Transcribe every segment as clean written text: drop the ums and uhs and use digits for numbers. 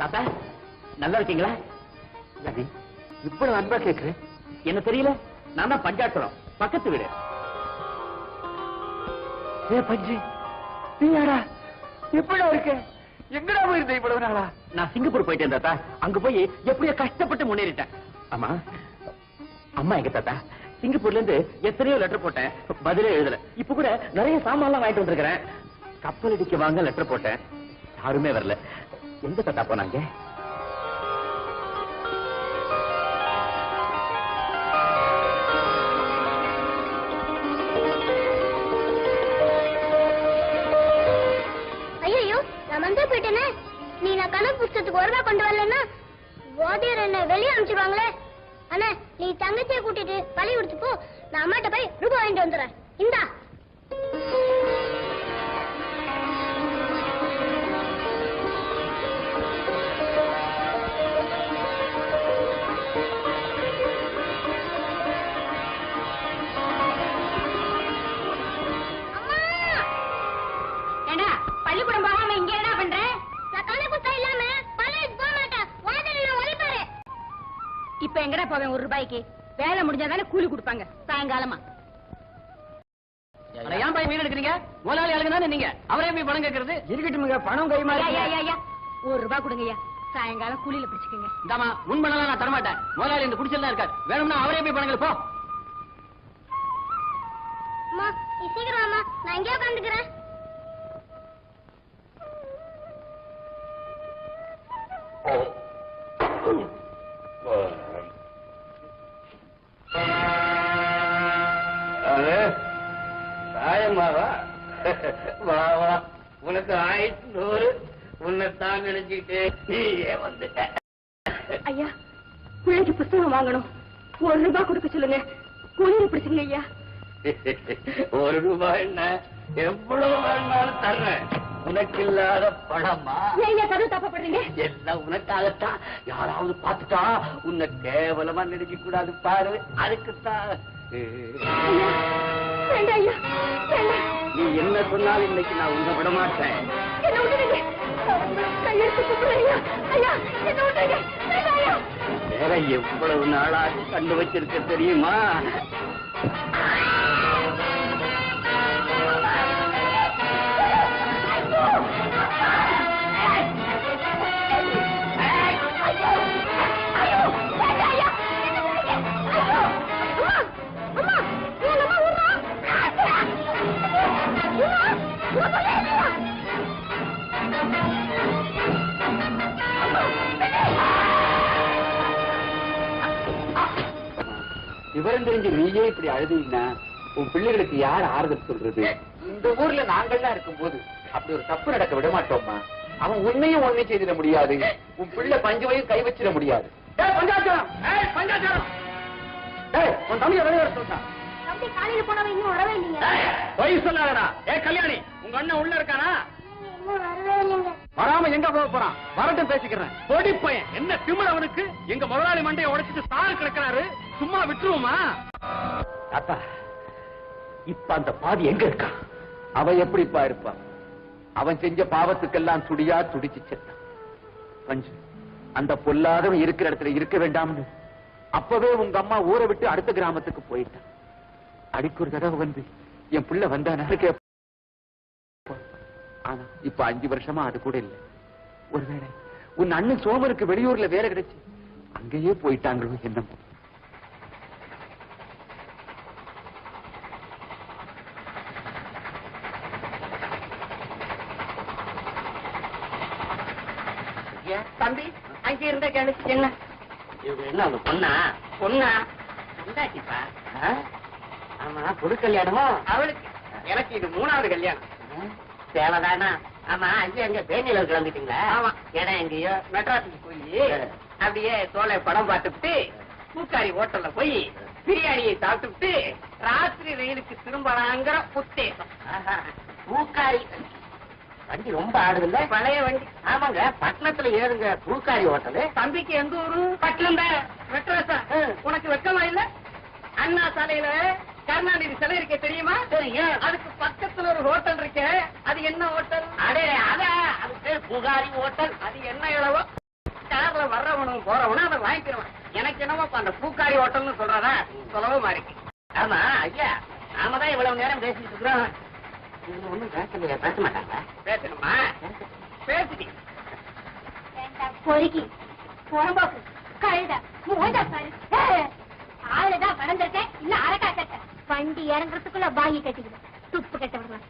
தாத்தா நல்லா இருக்கீங்களா? இவ்வளவு அன்பா கேக்குறேன். என்ன தெரியல, நான் தான் பஞ்சாட்சரம், பக்கத்து வீடு. பஞ்சு நீயாடா? எப்படா இருக்க? எங்கடா போயிருந்த இவ்வளவு நாளா? நான் சிங்கப்பூர் போயிட்டேன் தாத்தா. அங்க போய் எப்படியோ கஷ்டப்பட்டு முன்னேறிட்டேன். ஆமா, அம்மா எங்க தாத்தா? சிங்கப்பூர்ல இருந்து எத்தனையோ லெட்டர் போட்டேன், பதிலே எழுதல. இப்ப கூட நிறைய சாமான்லாம் வாங்கிட்டு வந்திருக்கிறேன். கப்பல் அடிக்க வாங்க லெட்டர் போட்டேன், யாருமே வரல. எங்க தாத்தா போனாங்க? ஐயோ, நான் வந்து போயிட்டேனே. நீ நான் கணக்கு புத்தகத்துக்கு ஒரு ரூபாய் கொண்டு வரலன்னா வாத்தியார் என்ன வெளியே அனுப்பிச்சிருவாங்களே. அண்ணா, நீ தங்கச்சியை கூட்டிட்டு பழி கொடுத்து போ. நான் அம்மாட்ட போய் ரூபாய் வாங்கிட்டு வந்துடுறேன். இந்தா. பள்ளிக்கூடம் போகாம இங்க என்ன பண்ற? நான் கணக்கு புத்தகம் இல்லாம பள்ளிக்கு போக மாட்டேன். வாத்தியார் ஒழிப்பாரு. இப்ப எங்கடா போவேன்? ஒரு ரூபாய்க்கு வேலை முடிஞ்சாதானே கூலி கொடுப்பாங்க சாயங்காலமா. ஏன் போய் மீன் எடுக்கிறீங்க? முதலாளி அழுகுதானே நீங்க, அவரே போய் பணம் கேட்கறது? இருக்கட்டுமுங்க, பணம் கை மாறி. ஒரு ரூபாய் கொடுங்கய்யா, சாயங்காலம் கூலியில பிடிச்சுக்கங்க. இந்தாமா, முன் பண்ணலாம் நான் தரமாட்டேன். முதலாளி இந்த குடிச்சல் தான் இருக்காரு, வேணும்னா அவரே போய் பணம் போ. அம்மா, நீ சீக்கிரம் அம்மா, நான் எங்கேயோ உட்காந்துக்கிறேன். தாயம்மாவா? வா வா, உனக்கு 1100. உன்னைத்தான் நினைச்சுக்கிட்டு நீயே வந்துட்ட. ஐயா, பிள்ளைக்கு புத்தகம் வாங்கணும், 1 ரூபாய் கொடுக்க சொல்லுங்க. கூலியில பிடிச்சுங்க ஐயா. 1 ரூபாய் என்ன, எவ்வளவு வேணாலும் தர்றேன். உனக்கு இல்லாத பணமா? கதை தப்பப்படுறீங்க. எல்லாம் உனக்காகத்தான். யாராவது பார்த்துட்டா உன்னை கேவலமா நினைக்க கூடாது பாரு, அதுக்குத்தான். நீ என்ன சொன்னாலும் இன்னைக்கு நான் உன்னை விட மாட்டேன். வேற எவ்வளவு நாளாச்சு கண்டு வச்சிருக்க தெரியுமா? விவரம் தெரிஞ்சு நீயே இப்படி அழுதீங்கன்னா உன் பிள்ளைகளுக்கு யார் ஆறுதல் சொல்றது? இந்த ஊர்ல நாங்கள்லாம் இருக்கும் போது அப்படி ஒரு தப்பு நடக்க விட மாட்டோம்மா. அவன் உன்னையும் ஒண்ணே செய்திட முடியாது, உன் பிள்ளை பஞ்சுவையும் கை வச்சிட முடியாது. உன் தம்பியை வெளியே வர சொல்றான். காலையில போனவன் இன்னும் வரவே இல்லைங்க. பொய் சொல்லாதடா. கல்யாணி, உங்க அண்ணன் உள்ள இருக்கானா? வரவே இல்லைங்க. வராம எங்க போக போறான்? வரட்டும் பேசிக்கிறேன். பொடி பையன், என்ன திமிழ் அவனுக்கு? எங்க முதலாளி மண்டையை உடைச்சிட்டு சாரு கிடக்கிறாரு, சும்மா விட்டுருவோமா? தாத்தா, இப்ப அந்த பாதி எங்க இருக்கான்? அவன் எப்படிப்பா இருப்பான்? அவன் செஞ்ச பாவத்துக்கெல்லாம் துடியா துடிச்சு செத்தான். பஞ்சு, அந்த பொல்லாதவன் இருக்கிற இடத்துல இருக்க வேண்டாம்னு அப்பவே உங்க அம்மா ஊரை விட்டு அடுத்த கிராமத்துக்கு போயிட்டான். அடிக்கு ஒரு தடவை வந்து என் பிள்ளை வந்தான. ஆனா இப்ப 5 வருஷமா அது கூட இல்லை. ஒருவேளை உன் அண்ணன் சோமருக்கு வெளியூர்ல வேலை கிடைச்சு அங்கேயே போயிட்டாங்களோ என்னமோ. தம்பி, அங்கே இருந்த கேளுச்சு என்ன? இவங்க என்ன அவங்க பொண்ணா? பொண்ணா? இந்தாச்சிப்பா. ஆமா, புது கல்யாணமா அவளுக்கு? எனக்கு இது 3வது கல்யாணம். தேவைதானா? ஆமா, அங்கே எங்க தேனியில கிளம்பிட்டீங்களா? ஆமா. இடம் எங்கேயோ மெட்ராஸுக்கு போய் அப்படியே சோலை படம் பார்த்துட்டு பூக்காரி ஹோட்டல்ல போய் பிரியாணியை சாப்பிட்டுட்டு ராத்திரி ரயிலுக்கு திரும்பலாங்கிற உத்தேசம். பூக்காரி வண்டி ரொம்ப ஆடுதுல்ல? பழைய வண்டி. ஆமாங்க, பட்டணத்துல ஏறுங்க பூக்காரி ஹோட்டலு. தம்பிக்கு எந்த ஊரு? பட்டணம் தான். மெட்ராஸா? உனக்கு வெக்கமா இல்ல? அண்ணா சாலையில கருணாநிதி சிலை இருக்க தெரியுமா? தெரியும். அதுக்கு பக்கத்துல ஒரு ஹோட்டல் இருக்கு. அது என்ன ஹோட்டல்? அடே, அதான் அது பேர் புகாரி ஹோட்டல். அது என்ன இளவோ அதனால வர்றவனும் போறவனும் அதை வாங்கிக்கிறவன். எனக்கு என்னமோ அந்த பூக்காரி ஹோட்டல்னு சொல்றதா சொல்லவும் மாறிக்கு. ஆமா ஐயா, நாம தான் இவ்வளவு நேரம் பேசிட்டு இருக்கிறோம். ஒண்ணும் பேசலையா? பேச மாட்டாங்க. பேசணுமா? பேசிட்டீங்க. பொறுக்கி புறம்போக்கு கழுத மூஞ்ச பாரு. ஆளுதான் வளர்ந்துருக்கேன், இல்ல அரக்கா கட்ட வண்டி இறங்குறதுக்குள்ள பாகி கட்டிக்கணும். துப்பு கட்ட விடுவேன்.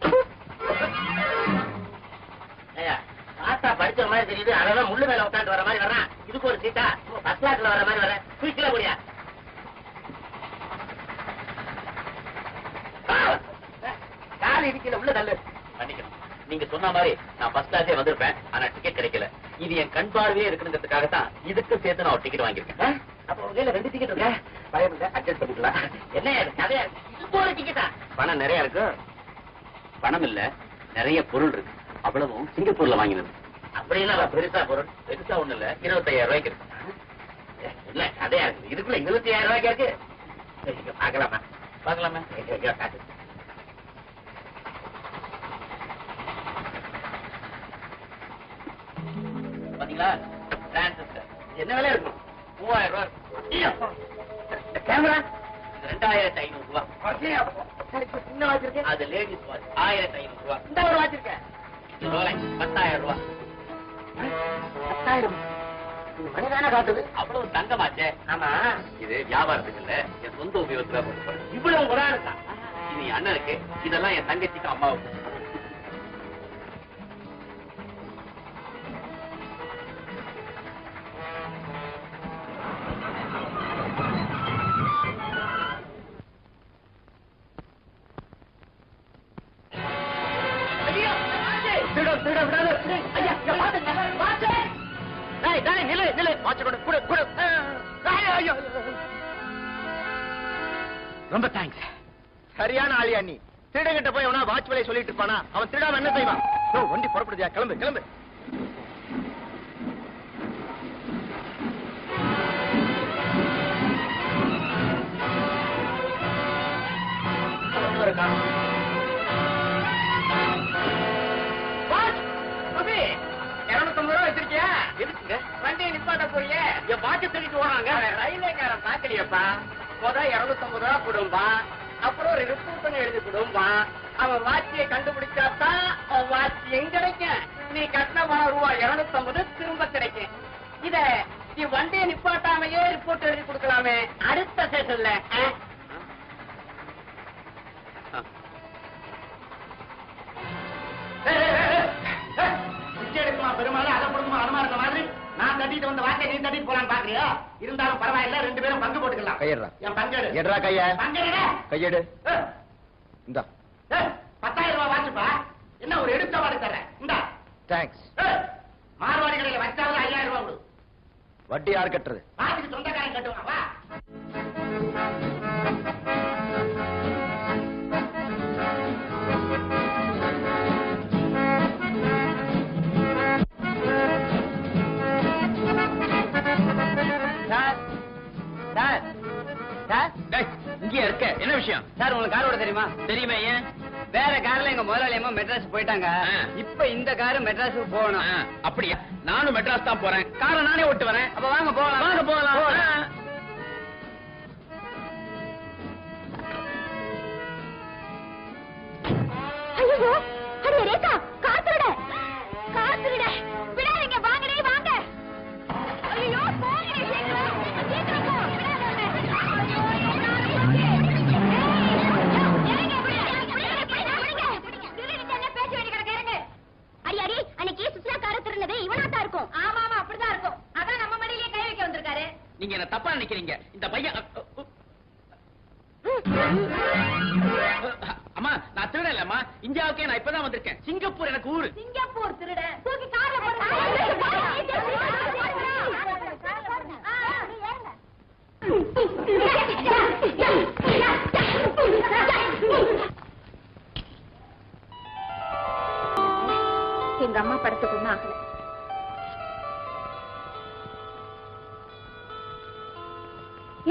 தாத்தா படிச்ச மாதிரி தெரியுது. அதெல்லாம் முள்ளு மேல உட்காந்து வர மாதிரி வரான். இதுக்கு ஒரு சீட்டா ஃபர்ஸ்ட் கிளாஸ்ல வர மாதிரி வர குயிக்கல முடியா? கால் இடிக்கல, உள்ள தள்ளு. பண்ணிக்கணும். நீங்க சொன்ன மாதிரி நான் ஃபர்ஸ்ட் கிளாஸே வந்திருப்பேன். ஆனா டிக்கெட் கிடைக்கல. இது என் கண் பார்வையே இருக்கணுங்கிறதுக்காக தான் இதுக்கு சேர்த்து நான் ஒரு டிக்கெட் வாங்கியிருக்கேன். அப்ப உங்க கையில 2 டிக்கெட் இருக்கு. பயம் இல்ல, அட்ஜஸ்ட் பண்ணிக்கலாம். என்ன கதையா? இதுக்கு ஒரு டிக்கெட்டா? பணம் நிறைய இருக்கு. பணம் இல்ல, நிறைய பொருள் இருக்கு. அவ்வளவும் சிங்கப்பூர்ல வாங்கினது. அப்படின்னா பெருசா பொருள் பெருசா ஒண்ணு இல்ல, 25,000 ரூபாய்க்கு இருக்கு. இல்ல கதையா இருக்கு. இதுக்குள்ள 25,000 ரூபாய்க்கு இருக்கு. பாக்கலாமா? பாக்கலாமா? காட்டு. பாத்தீங்களா? டிரான்சிஸ்டர் என்ன விலை இருக்கும்? 3000 ரூபாய். கேமரா 2500 ரூபாய். சின்ன வாட்ச் இருக்கு. அது லேடிஸ் வாட்ச் 1500 ரூபாய். இந்த ஒரு வாட்ச் இருக்கு. இது ரோலெக்ஸ் 10,000 ரூபாய். 10,000 மணிதானே காட்டுது. அவ்வளவு தங்கமாச்சே. ஆமா, இது வியாபாரத்துக்கு இல்ல, என் சொந்த உபயோகத்துல போட்டு. இவ்வளவு கூட இருக்கா? இது என் அண்ணனுக்கு, இதெல்லாம் என் தங்கச்சிக்கு அம்மாவுக்கு. ரொம்ப தேங்க்ஸ். சரியான ஆளியா நீ. திருடங்கிட்ட போய் அவனா வாட்ச் விலை சொல்லிட்டு இருப்பானா? அவன் திருடாம என்ன செய்வான்? வண்டி புறப்படுதியா? கிளம்பு கிளம்பு. வச்சிருக்கியா? எதுக்குங்க? வண்டியை நிப்பாட்ட போறிய? என் வாட்ச திருட்டு போறாங்க. ரயில்வேக்காரன் பாக்கலையப்பா. 250 ரூபா கொடும்பா, அப்புறம் ஒரு ரிப்போர்ட் பண்ணி எழுதி கொடும்பா. அவன் வாட்சியை கண்டுபிடிச்சாதான் அவன் வாட்சி எங்க கிடைக்கும். நீ கட்டின ரூபாய் 250 திரும்ப கிடைக்கும். இத நீ வண்டியை நிப்பாட்டாமையே ரிப்போர்ட் எழுதி கொடுக்கலாமே அடுத்த ஸ்டேஷன்ல. பெருமாள் அதை கொடுக்குமா அனுமா இருக்க மாதிரி நான் தட்டிட்டு வந்த வாக்கை நீ தட்டிட்டு போலான்னு பாக்குறியா? இருந்தாலும் பரவாயில்ல, 2 பேரும் பங்கு போட்டுக்கலாம். கையெடுறா. என் பங்கெடு. எட்ரா கைய. பங்கெடு. கையெடு. இந்தா 10,000 ரூபாய் வாச்சுப்பா. என்ன ஒரு எடுத்த வாடி தரேன். இந்தா. தேங்க்ஸ். மார்வாடி கடையில வச்சாவது 5,000 ரூபாய் கொடு. வட்டி யார் கட்டுறது? வாட்டுக்கு சொந்தக்காரன் கட்டுவான். வா. இங்கே இருக்க என்ன விஷயம்? சார் உங்களுக்கு காரோட தெரியுமா? தெரியுமே. ஏன்? வேற கார்ல எங்க முதலாளியமா மெட்ராஸ் போயிட்டாங்க. இப்ப இந்த காரு மெட்ராஸுக்கு போகணும். அப்படியா? நானும் மெட்ராஸ் தான் போறேன். காரை நானே ஓட்டு வரேன். அப்ப வாங்க போகலாம். வாங்க போகலாம். ஐயோ, அடி ரேகா, காத்துட. காத்துட. விடாதீங்க, வாங்கடே வாங்க. ஐயோ, போங்கடே சீக்கிரம். சீக்கிரம் போ. நீங்க என்ன தப்பா நினைக்கிறீங்க? இந்த பையன் அம்மா, நான் திருட இல்லம்மா. இந்தியாவுக்கே நான் இப்பதான் வந்திருக்கேன். சிங்கப்பூர் எனக்கு ஊரு. சிங்கப்பூர் திருட தூக்கி கார்ல போடு. எங்க அம்மா படத்துக்கு ஒண்ணும் ஆகல.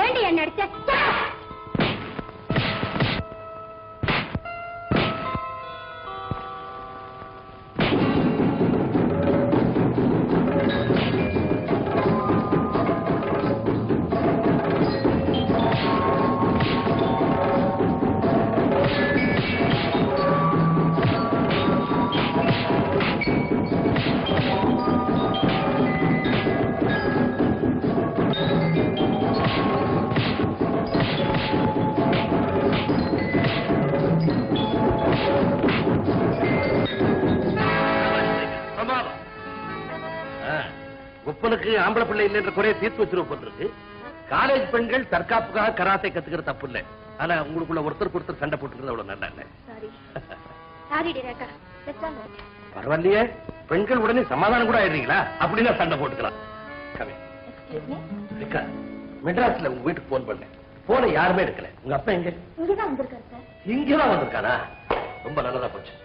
ஏண்டி என்ன அடிச்ச? அப்பனுக்கு ஆம்பளை பிள்ளை இல்லைன்ற குறைய தீர்த்து வச்சிருப்போம். காலேஜ் பெண்கள் தற்காப்புக்காக கராத்தை கத்துக்கிற தப்பு இல்லை. ஆனா உங்களுக்குள்ள ஒருத்தருக்கு சண்டை போட்டுக்கிறது அவ்வளவு நல்லா இல்ல. பரவாயில்லையே, பெண்கள் உடனே சமாதானம் கூட ஆயிடுறீங்களா? அப்படின்னா சண்டை போட்டுக்கலாம். மெட்ராஸ்ல உங்க வீட்டுக்கு போன் பண்ணேன். போன யாருமே எடுக்கல. உங்க அப்பா எங்க? இங்கதான் வந்திருக்காரா? ரொம்ப நல்லதா போச்சு.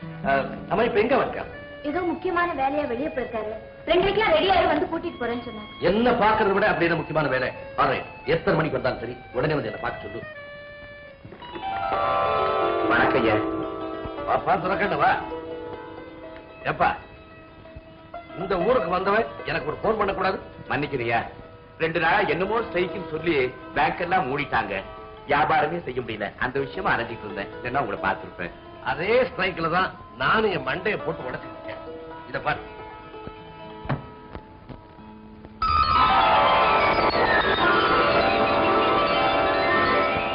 நம்ம இப்ப எங்க வந்திருக்காரு? ஏதோ முக்கியமான வேலையா வெளியே போயிருக்காரு. 2:00 ரெடியாரு வந்து கூட்டிட்டு போறேன்னு சொன்னாங்க. என்ன பாக்குறத விட அப்படின்னு முக்கியமான வேலை. எத்தனை மணிக்கு வந்தாலும் சரி உடனே வந்து என்ன பார்க்க சொல்லு. வணக்கம் ஐயா. பாப்பா துறக்கண்டவா. எப்பா இந்த ஊருக்கு வந்தவன் எனக்கு ஒரு போன் பண்ணக்கூடாது? மன்னிக்கிறியா, 2 நாளா என்னமோ ஸ்ட்ரைக்குன்னு சொல்லி பேங்க் எல்லாம் மூடிட்டாங்க. வியாபாரமே செய்ய முடியல. அந்த விஷயமா அரைஞ்சிட்டு இருந்தேன். இல்லைன்னா உங்களை பார்த்திருப்பேன். அதே ஸ்ட்ரைக்ல தான் நானும் என் மண்டையை போட்டு உடைச்சிருக்கேன். இத பாரு.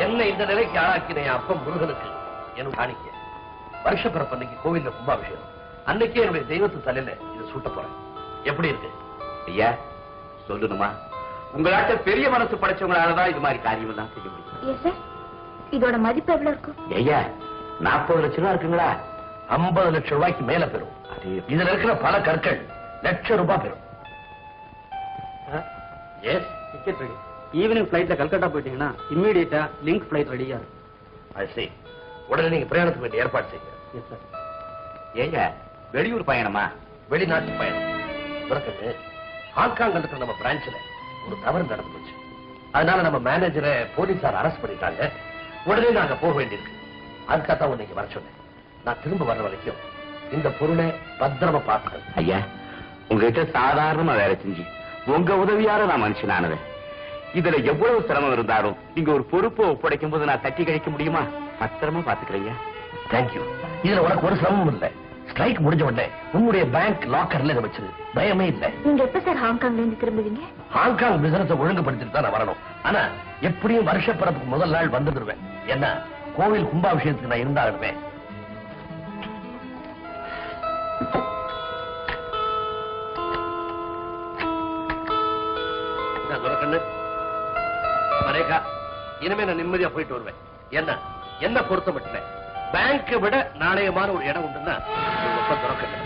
என்ன இந்த நிலைக்கு ஆளாக்கின என் அப்பன் முருகனுக்கு எனக்கு காணிக்க. வருஷ பிறப்பு அன்னைக்கு கோவில்ல கும்பாபிஷேகம். அன்னைக்கே என்னுடைய தெய்வத்து தலையில இதை சூட்ட போறேன். எப்படி இருக்கு ஐயா? சொல்லணுமா? உங்களாட்ட பெரிய மனசு படைச்சவங்களாலதான் இது மாதிரி காரியம் எல்லாம் செய்ய முடியும். இதோட மதிப்பு எவ்வளவு இருக்கும்? ஐயா 40 லட்சம் ரூபாய் இருக்குங்களா? 50 லட்சம் ரூபாய்க்கு மேல பெறும். இதுல இருக்கிற பல கற்கள் லட்சம் ரூபாய் பெறும். Ticket ready. ஈவினிங் பிளைட்ல கல்கட்டா போயிட்டீங்கன்னா இம்மீடியட்டா லிங்க் பிளைட் ரெடியா இருக்கு. அது சரி. உடனே நீங்க பிரயாணத்துக்கு வேண்டிய ஏற்பாடு செய்யுங்க. Yes sir. ஏங்க வெளியூர் பயணமா? வெளிநாட்டு பயணம். பிறகு ஹாங்காங் இருக்கிற நம்ம பிரான்ச்ல ஒரு தவறு நடந்து போச்சு. அதனால நம்ம மேனேஜரை போலீசார் அரெஸ்ட் பண்ணிட்டாங்க. உடனே நாங்க போக வேண்டியிருக்கு. அதுக்காக இன்னைக்கு வர சொன்னேன். நான் திரும்ப வர்ற வரைக்கும் இந்த பொருளை பத்திரமா பார்த்துக்கிறேன். ஐயா உங்ககிட்ட சாதாரணமா வேலை செஞ்சு உங்க உதவியார நான் மனுஷனானவன். இதுல எவ்வளவு சிரமம் இருந்தாலும் நீங்க ஒரு பொறுப்பை ஒப்படைக்கும் போது நான் தட்டி கழிக்க முடியுமா? பத்திரமா பாத்துக்கிறீங்க. தேங்க்யூ. இதுல உனக்கு ஒரு சிரமமும் இல்லை. ஸ்ட்ரைக் முடிஞ்ச உடனே உங்களுடைய பேங்க் லாக்கர்ல இதை வச்சிரு. பயமே இல்லை. நீங்க எப்ப சார் ஹாங்காங்ல இருந்து திரும்புவீங்க? ஹாங்காங் பிசினஸ் ஒழுங்குபடுத்திட்டு தான் நான் வரணும். ஆனா எப்படியும் வருஷ பிறப்புக்கு முதல் நாள் வந்துடுவேன். ஏன்னா கோவில் கும்பாபிஷேகத்துக்கு நான் இருந்தாடுவேன். இனிமே நான் நிம்மதியா போயிட்டு வருவேன். என்ன பொறுத்த மட்டும் பேங்கை விட நாணயமான ஒரு இடம் உண்டுன்னா துறக்கண்ணு.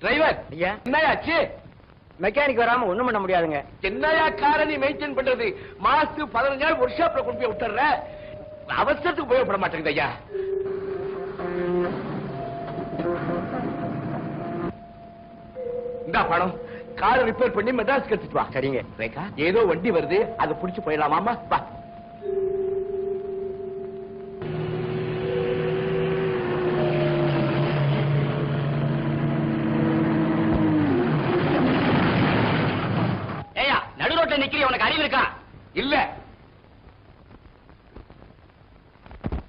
டிரைவர் என்னயாச்சு? மெக்கானிக் வராம ஒண்ணும் பண்ண முடியாதுங்க. என்னையா காரை நீ மெயின்டைன் பண்றது? மாசத்துக்கு 15 நாள் ஒர்க் ஷாப்ல கொண்டு போய் விட்டுற. அவசரத்துக்கு உபயோகப்பட மாட்டேங்குது ஐயா. இந்த பணம் காரை ரிப்பேர் பண்ணி மெட்ராஸ்க்கு எடுத்துட்டு வா. சரிங்க. ரேகா ஏதோ வண்டி வருது, அதை புடிச்சு போயிடலாமாமா? வா. நிக்கிறீ, உனக்கு அறிவு இருக்கா? இல்ல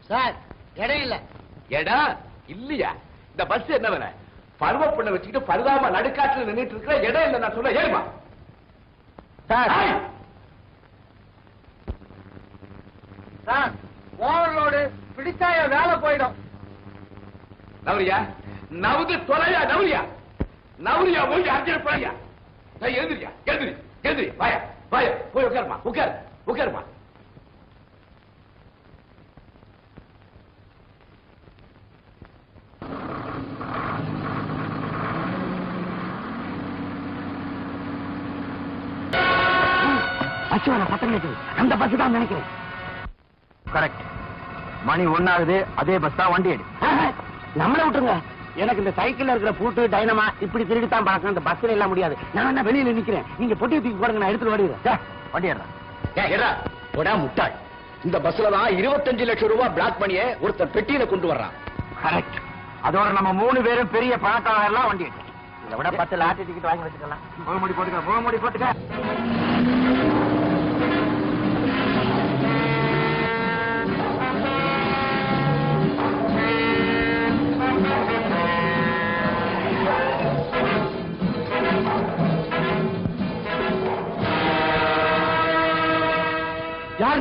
சார், இடம் இல்ல. இடம் இல்லையா? இந்த பஸ் என்ன வேலை? பருவ பொண்ணை வச்சுக்கிட்டு பருதாம நடுக்காட்டுல நின்றுட்டு இருக்கிற இடம் இல்ல நான் சொல்ல. ஏறுமா சார். சார், ஓவர்லோடு பிடிச்சா வேலை போயிடும். நவரியா நவுது தொலையா? நவரியா நவரியா போய் அர்ஜென்ட் போறியா? எழுதுறியா? எழுதுறி எழுதுறி வாயா வாயா போய் உட்காருமா. உட்காரு உட்காருமா. அந்த பஸ் தான் நினைக்கிறேன். கரெக்ட். மணி 1 ஆகுது. அதே பஸ் தான். வண்டி எடு. நம்மள விட்டுருங்க. எனக்கு இந்த சைக்கிள்ல இருக்கிற பூட்டு டைனமா இப்படி திருடித்தான் பழக்கம். இந்த பஸ்ல எல்லாம் முடியாது. நான் வெளியில நிக்கிறேன். நீங்க பொட்டி தூக்கி போடுங்க, நான் எடுத்துட்டு ஓடிடுறேன். வண்டி ஏறா. முட்டாள். இந்த பஸ்ல தான் 25 லட்சம் ரூபாய் பிளாக் பண்ணியே ஒருத்தர் பெட்டியில கொண்டு வர்றான். கரெக்ட். அதோட நம்ம 3 பேரும் பெரிய பணக்காரர் எல்லாம் வண்டி எடுத்து இதை விட 10 லாட்டரி டிக்கெட் வாங்கி வச்சுக்கலாம். முகமூடி போட்டுக்க.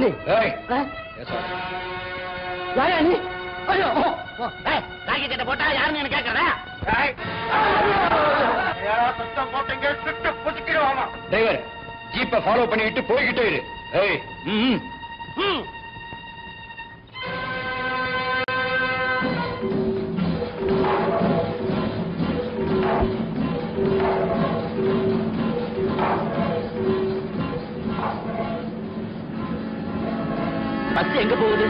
நீ யாரா நீ? ஐயோ தாக்கி கிட்ட போட்டா யாருன்னு எனக்கு கேட்கறா? டிரைவர் ஜீப்பை ஃபாலோ பண்ணிட்டு போய்கிட்டே இரு. பஸ் எங்க போகுது?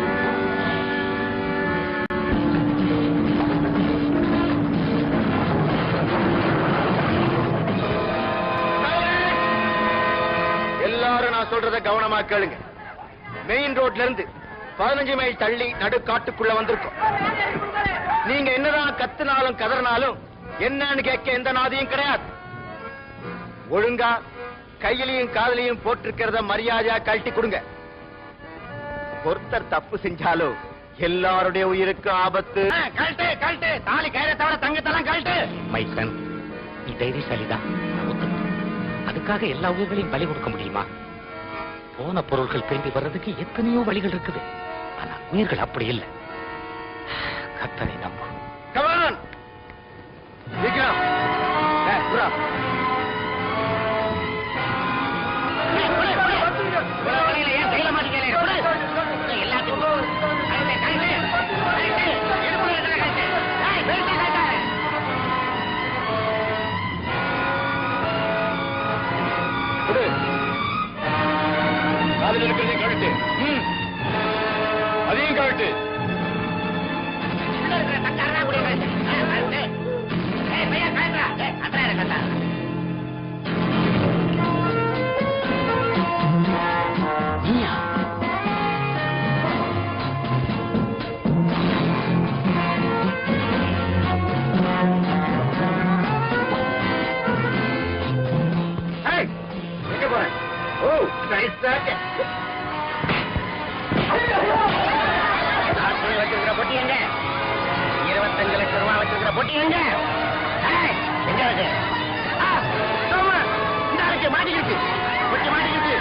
எல்லாரும் நான் சொல்றத கவனமா கேளுங்க. மெயின் ரோட்ல இருந்து 15 மைல் தள்ளி நடு காட்டுக்குள்ள வந்திருக்கோம். நீங்க என்னதான் கத்துனாலும் கதறினாலும் என்னன்னு கேட்க எந்த நாதியும் கிடையாது. ஒழுங்கா கையிலையும் காதலையும் போட்டிருக்கிறத மரியாதையா கழட்டி கொடுங்க. ஒருத்தர் தப்பு செஞ்சாலும் எல்லாருடைய உயிருக்கு ஆபத்து. கழட்டு கழட்டு, தாலி கயிறை தவிர தங்கத்தெல்லாம் கழட்டு. மைசன், நீ தைரியசாலிதான். அதுக்காக எல்லா உயிர்களையும் பலி கொடுக்க முடியுமா? போன பொருள்கள் திரும்பி வர்றதுக்கு எத்தனையோ வழிகள் இருக்குது. ஆனா உயிர்கள் அப்படி இல்லை. கர்த்தரை நம்பு. Come on! விக்ரம், புறா. ஏன் கையில மாட்டீங்களே? எல்லாத்துக்கும் காதில் இருக்கிறதையும் கழட்டு. அதையும் கழட்டு. எங்க போறேன்? ஓ, nice shot. வச்சிருக்கிற பொட்டி எங்க? 25 லட்சம் ரூபாய் வச்சிருக்கிற பொட்டி எங்க? எங்க இருக்கு? இந்த இருக்கு, மாட்டிக்கிட்டு பொட்டி மாட்டிக்கிட்டு.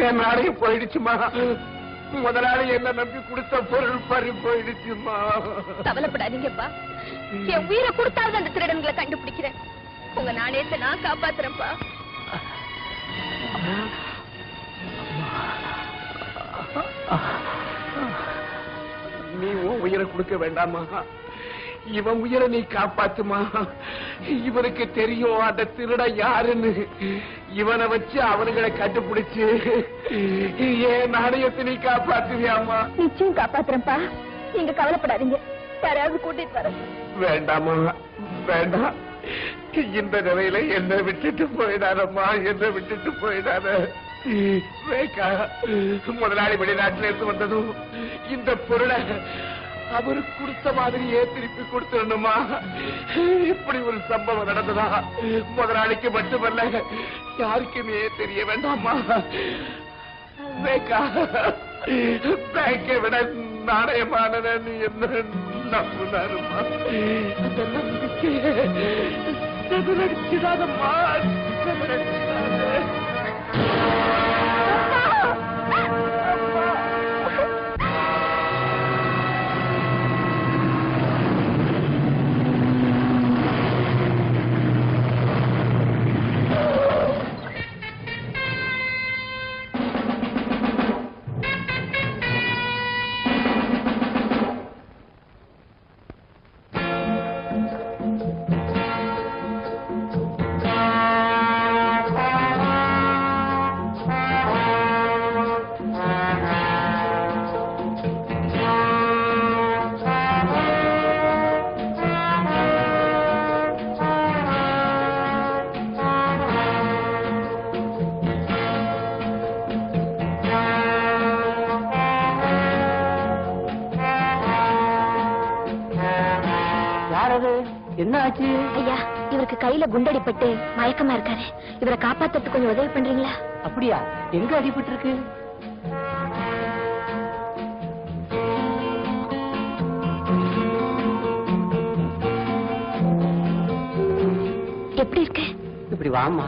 என் நாளையும் போயிடுச்சுமா. முதலாளி என்ன நம்பி கொடுத்த பொருள் பறி போயிடுச்சுமா. கவலைப்படாதீங்கப்பா, என் உயிரை கொடுத்தாவது அந்த திருடன்களை கண்டுபிடிக்கிறேன். உங்க நாணயத்தை நான் காப்பாத்துறேன்ப்பா. நீ உன் உயிரை கொடுக்க வேண்டாமா? இவன் உயிரை நீ காப்பாத்துமா. இவனுக்கு தெரியும் அந்த திருட யாருன்னு. இவனை வச்சு அவனுங்களை கண்டுபிடிச்சு ஏன் நாணயத்தை நீ காப்பாத்துவியாமா? நிச்சயம் காப்பாத்துறேன்ப்பா, நீங்க கவலைப்படாதீங்க. யாராவது கூட்டிட்டு வர. வேண்டாமா, வேண்டாம். இந்த நிலையில என்ன விட்டுட்டு போயிடாதம்மா, என்ன விட்டுட்டு போயிடாத. முதலாளி வெளிநாட்டில இருந்து வந்ததும் இந்த பொருளை அவரு கொடுத்த மாதிரியே திருப்பி கொடுத்துடணுமா? இப்படி ஒரு சம்பவம் நடந்ததா முதலாளிக்கு மட்டுமல்ல யாருக்குமே தெரிய வேண்டாமா? பேங்கை விட நாணயமானது என்ன நம்புனாருமா? அந்த நம்பிக்கையே செவிலடிச்சிடாதம்மா, செவிலடிச்சிடாத. என்ன ஆச்சு? ஐயா, இவருக்கு கையில குண்டடிப்பட்டு மயக்கமா இருக்காரு. இவரை காப்பாத்துறதுக்கு கொஞ்சம் உதவி பண்றீங்களா? அப்படியா? எங்க அடிபட்டு இருக்கு? எப்படி இருக்கு? இப்படி வாமா,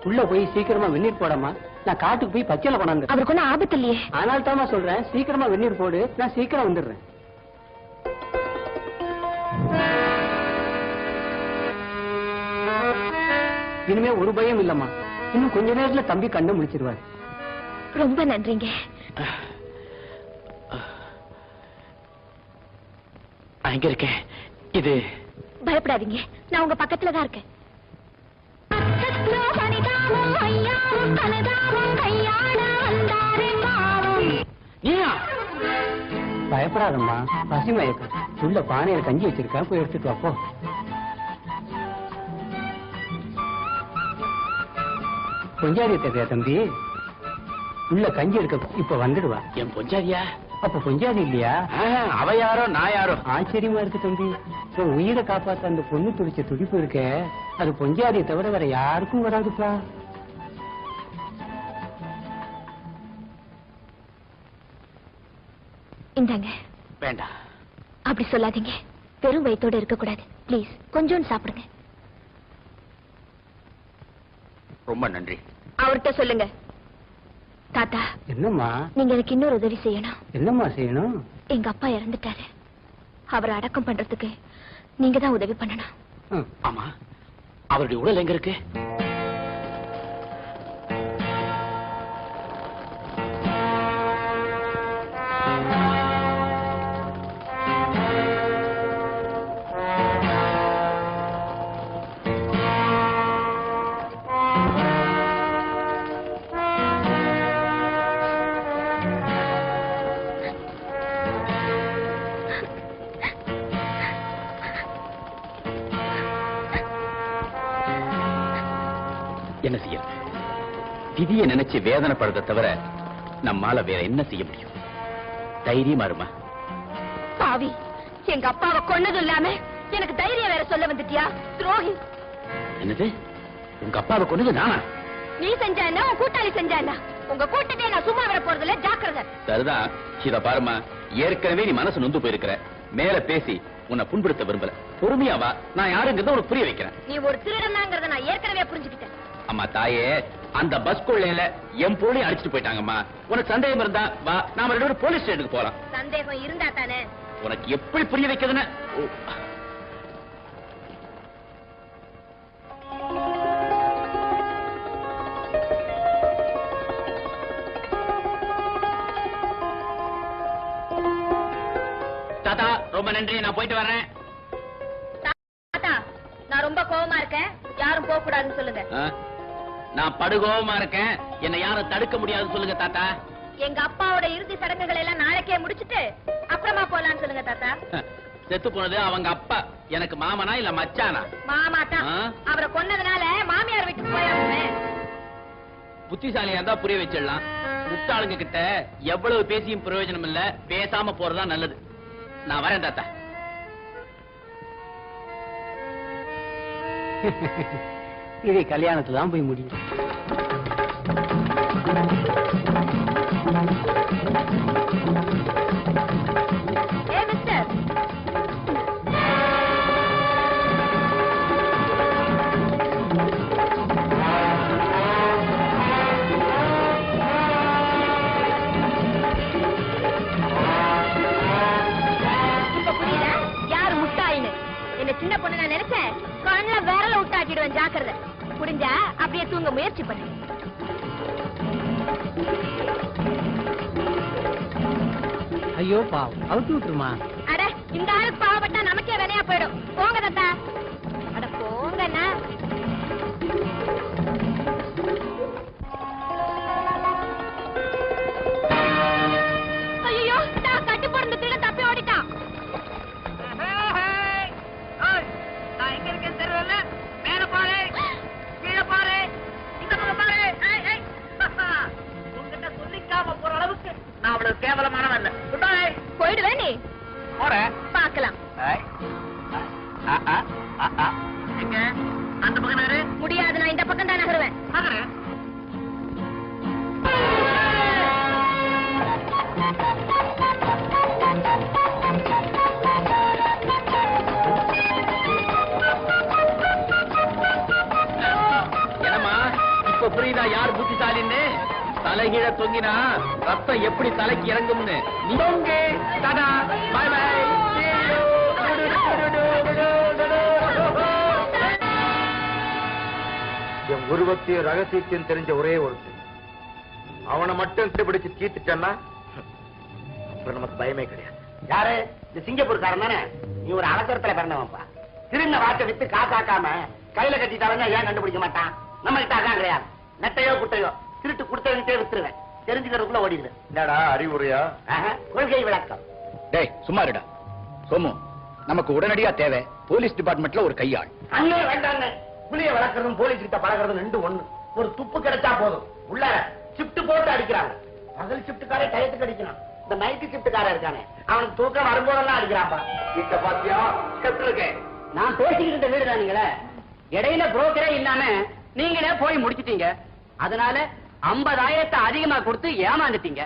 உள்ள போய் சீக்கிரமா வெந்நீர் போடமா. நான் காட்டுக்கு போய் பச்சையில கொண்டாந்து. அவருக்கு ஒன்னும் ஆபத்து இல்லையே? ஆனால் தாமா சொல்றேன், சீக்கிரமா வெந்நீர் போடு, நான் சீக்கிரம் வந்துடுறேன். இனிமே ஒரு பயம் இல்லம்மா. இன்னும் கொஞ்ச நேரத்துல தம்பி கண்ணு முடிச்சிருவாரு. ரொம்ப நன்றிங்க. எங்க இருக்கேன்? இது பயப்படாதீங்க, நான் உங்க பக்கத்துல தான் இருக்கேன். பயப்படாதம்மா, பசி மயக்கம். உள்ள பானையில கஞ்சி வச்சிருக்கேன், போய் எடுத்துட்டு வாப்போ. பொஞ்சாதி தெரியா தம்பி? உள்ள கஞ்சி எடுக்க இப்ப வந்துடுவா. என் பொஞ்சாதியா? அப்ப பொஞ்சாதி இல்லையா? அவ யாரோ நான் யாரோ. ஆச்சரியமா இருக்கு தம்பி. உன் உயிரை காப்பாத்த அந்த பொண்ணு துடிச்ச துடிப்பு இருக்க, அது பொஞ்சாதியை தவிர வேற யாருக்கும் வராதுப்பா. இந்தாங்க. வேண்டாம். அப்படி சொல்லாதீங்க, பெரும் வயித்தோட இருக்க கூடாது. ப்ளீஸ் கொஞ்சம் சாப்பிடுங்க. ரொம்ப நன்றி. அவர்கிட்ட சொல்லுங்க. தாத்தா, என்னம்மா? நீங்க எனக்கு இன்னொரு உதவி செய்யணும். என்னம்மா செய்யணும்? எங்க அப்பா இறந்துட்டாரு. அவரை அடக்கம் பண்றதுக்கு நீங்க தான் உதவி பண்ணணும். ஆமா, அவருடைய உடல் எங்க இருக்கு? என்ன செய்ய? விதியை நினைச்சு வேதனைப்படுறத தவிர நம்மால வேற என்ன செய்ய முடியும்? தைரியமா இருமா. பாவி, எங்க அப்பாவை கொன்னது இல்லாம எனக்கு தைரியம் வேற சொல்ல வந்துட்டியா? துரோகி. என்னது? உங்க அப்பாவை கொன்னது நானா? நீ செஞ்சா என்ன, உன் கூட்டாளி செஞ்சா என்ன? உங்க கூட்டத்தை நான் சும்மா வர போறதில்ல, ஜாக்கிரதை. சரிதான். இத பாருமா, ஏற்கனவே நீ மனசு நொந்து போயிருக்கிற. மேல பேசி உன்னை புண்படுத்த விரும்பல. பொறுமையா வா, நான் யாருங்கிறத உனக்கு புரிய வைக்கிறேன். நீ ஒரு திருடனாங்கிறத நான் ஏற்கனவே புரிஞ்சுக்கிட்டேன். அம்மா தாயே, அந்த பஸ் கொள்ளையில என் பொருளையும் அடிச்சுட்டு போயிட்டாங்கம்மா. உனக்கு சந்தேகம் இருந்தா வா, நாம ரெண்டு பேரும் போலீஸ் ஸ்டேஷனுக்கு போலாம். சந்தேகம் இருந்தா தானே? உனக்கு எப்படி புரிய வைக்கிறதுன்னு. தாத்தா, ரொம்ப நன்றி, நான் போயிட்டு வர்றேன். தாத்தா, நான் ரொம்ப கோவமா இருக்கேன், யாரும் போக கூடாதுன்னு சொல்லுங்க. நான் படுகோவமா இருக்கேன், என்னை யாரும் தடுக்க முடியாதுன்னு சொல்லுங்க தாத்தா. எங்க அப்பாவோட இறுதி சடங்குகள் எல்லாம் நாளைக்கே முடிச்சிட்டு அப்புறமா போலான்னு சொல்லுங்க தாத்தா. செத்து போனது அவங்க அப்பா, எனக்கு மாமனா இல்ல மச்சானா? மாமா தான். அவரை கொன்னதுனால மாமியார் வீட்டுக்கு போயாமே. புத்திசாலியா இருந்தா புரிய வச்சிடலாம். முட்டாளுங்க கிட்ட எவ்வளவு பேசியும் பிரயோஜனம் இல்ல, பேசாம போறதா நல்லது. நான் வரேன் தாத்தா. இது கல்யாணத்துல தான் போய் முடியும். மிஸ்டர், இப்ப புரியல யாரு முட்டாயின்னு? என்ன சின்ன பொண்ணு நான் நினைச்சேன். கண்ணுல விரல விட்டாட்டிடுவேன், ஜாக்கிரதை. முடிஞ்சா அப்படியே தூங்க முயற்சி பண்ணு. ஐயோ பாவம், அவுத்து விட்டுருமா. அட, இந்த ஆளுக்கு பாவப்பட்டா நமக்கே வினையா போயிடும். போங்க தாத்தா. அட போங்கண்ணா. ஐயோ, கட்டு போடுறது கீழே தப்பி ஓடிட்டான். நான் எங்க இருக்கேன் தெரியல. மேல பாரு, கீழே பாரு, இந்த பக்கம் பாரு. உங்ககிட்ட சொல்லிக்காம போற அளவுக்கு நான் அவ்வளவு கேவலமானவன் இல்ல. போயிடுவே நீ. போறேன். பார்க்கலாம். முடியாது, நான் இந்த பக்கம் தான் நகருவேன். என்னம்மா இப்ப புரியுதா யார் புத்திசாலின்னு? தலைகீழ தொங்கினா ரத்தம் எப்படி தலைக்கு இறங்கும்னு. நீங்க டாடா பை பை. என் உருவத்தையும் ரகசியத்தையும் தெரிஞ்ச ஒரே ஒருத்தன், அவனை மட்டும் பிடிச்சு தீர்த்துட்டேன்னா அப்புறம் நமக்கு பயமே கிடையாது. யாரு? இந்த சிங்கப்பூர்காரன் தானே? நீ ஒரு அவசரத்துல பிறந்தவன்ப்பா. திருந்த வாக்க வித்து காசாக்காம கையில கட்டிட்டாலும் ஏன் கண்டுபிடிக்க மாட்டான்? நம்ம கிட்ட அதான் கிடையாது. நெட்டையோ குட்டையோ திருட்டு கொடுத்தவங்கிட்டே வித்துருவேன். தெரிஞ்சுக்கிறதுக்குள்ள ஓடிடுவேன். என்னடா அறிவுரையா? கொள்கை விளக்கம். டேய் சும்மா இருடா சோமு. நமக்கு உடனடியா தேவை போலீஸ் டிபார்ட்மெண்ட்ல ஒரு கையாள். அண்ணே வேண்டாங்க. புளிய வளர்க்கறதும் போலீஸ் கிட்ட பழகிறதும் ரெண்டு ஒண்ணு. ஒரு துப்பு கிடைச்சா போதும். உள்ள ஷிப்ட் போட்டு அடிக்கிறாங்க. பகல் ஷிப்ட்காரே டயத்துக்கு அடிக்கிறான். இந்த நைட்டு ஷிப்ட்காரன் இருக்கானே, அவனுக்கு தூக்கம் வரும்போதெல்லாம் அடிக்கிறான்ப்பா. வீட்டை பாத்தியா? இருக்கேன். நான் பேசிக்கிட்டு இருந்த வீடு தானுங்களே, இடையில புரோக்கரே இல்லாம நீங்களே போய் முடிச்சிட்டீங்க. அதனால 50,000 அதிகமா கொடுத்து ஏமாந்துட்டீங்க.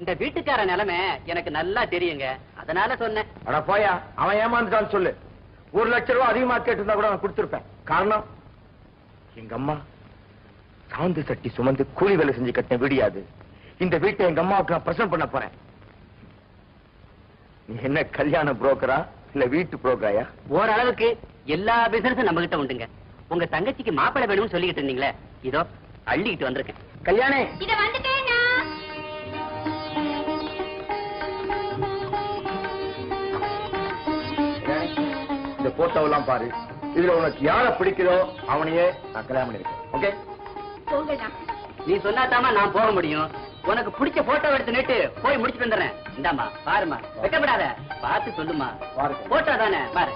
இந்த வீட்டுக்கார நிலைமை எனக்கு நல்லா தெரியுங்க, அதனால சொன்னேன். அட போயா, அவன் ஏமாந்துட்டான்னு சொல்லு. 1 லட்சம் ரூபாய் அதிகமா கேட்டிருந்தா கூட அவன் கொடுத்திருப்பேன். காரணம் எங்க அம்மா சாந்து சட்டி சுமந்து கூலி வேலை செஞ்சு கட்டின வீடியாது. இந்த வீட்டை எங்க அம்மாவுக்கு நான் பிரசன்ட் பண்ண போறேன். நீ என்ன கல்யாண புரோக்கரா இல்ல வீட்டு புரோக்கராயா? ஓரளவுக்கு எல்லா பிசினஸும் நம்ம கிட்ட உண்டுங்க. உங்க தங்கச்சிக்கு மாப்பிள்ளை வேணும்னு சொல்லிக்கிட்டு இருந்தீங்களே, இதோ அள்ளிக்கிட்டு வந்திருக்கேன். கல்யாணே, இத வந்துட்டேன்னா இந்த போட்டோவெல்லாம் பாரு. இதுல உனக்கு யாரை பிடிக்குதோ அவனையே நான் கல்யாணம் பண்ணிருக்கேன். ஓகே? போங்கண்ணா. நீ சொன்னாதாமா நான் போக முடியும். உனக்கு பிடிச்ச போட்டோ எடுத்து நேட்டு போய் முடிச்சுட்டு வந்துடுறேன். இந்தாமா பாருமா, வெட்டப்படாத, பார்த்து சொல்லுமா. பாருங்க. போட்டோ தானே பாரு.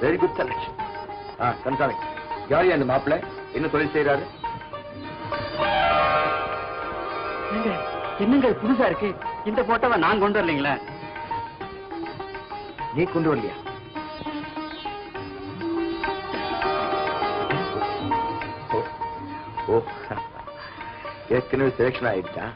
Very good selection. கன்சாமி, யார் அந்த மாப்பிள்ளை? என்ன தொழில் செய்யறாரு? என்னங்க புதுசா இருக்கு? இந்த போட்டோவை நான் கொண்டு வரலீங்களா? நீ கொண்டு வரலையா? ஓ, ஏற்கனவே செலக்ஷன் ஆயிடுச்சா?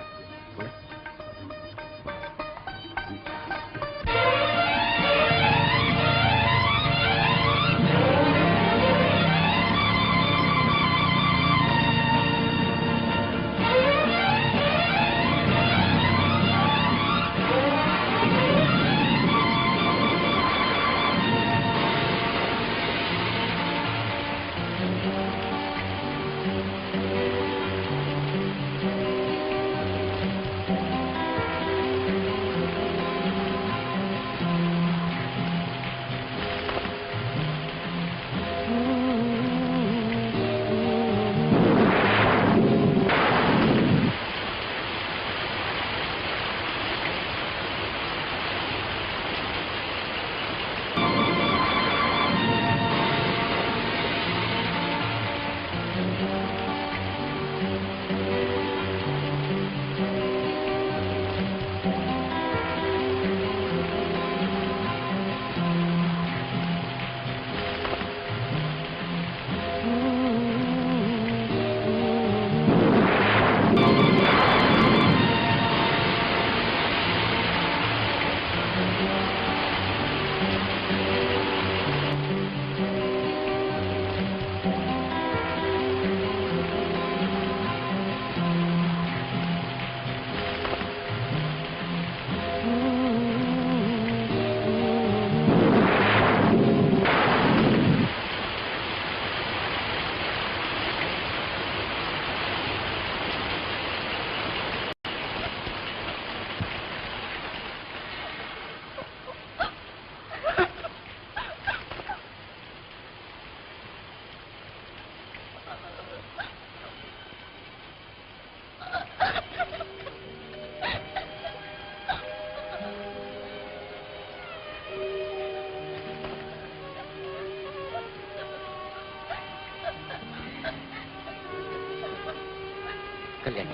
கல்யாணி,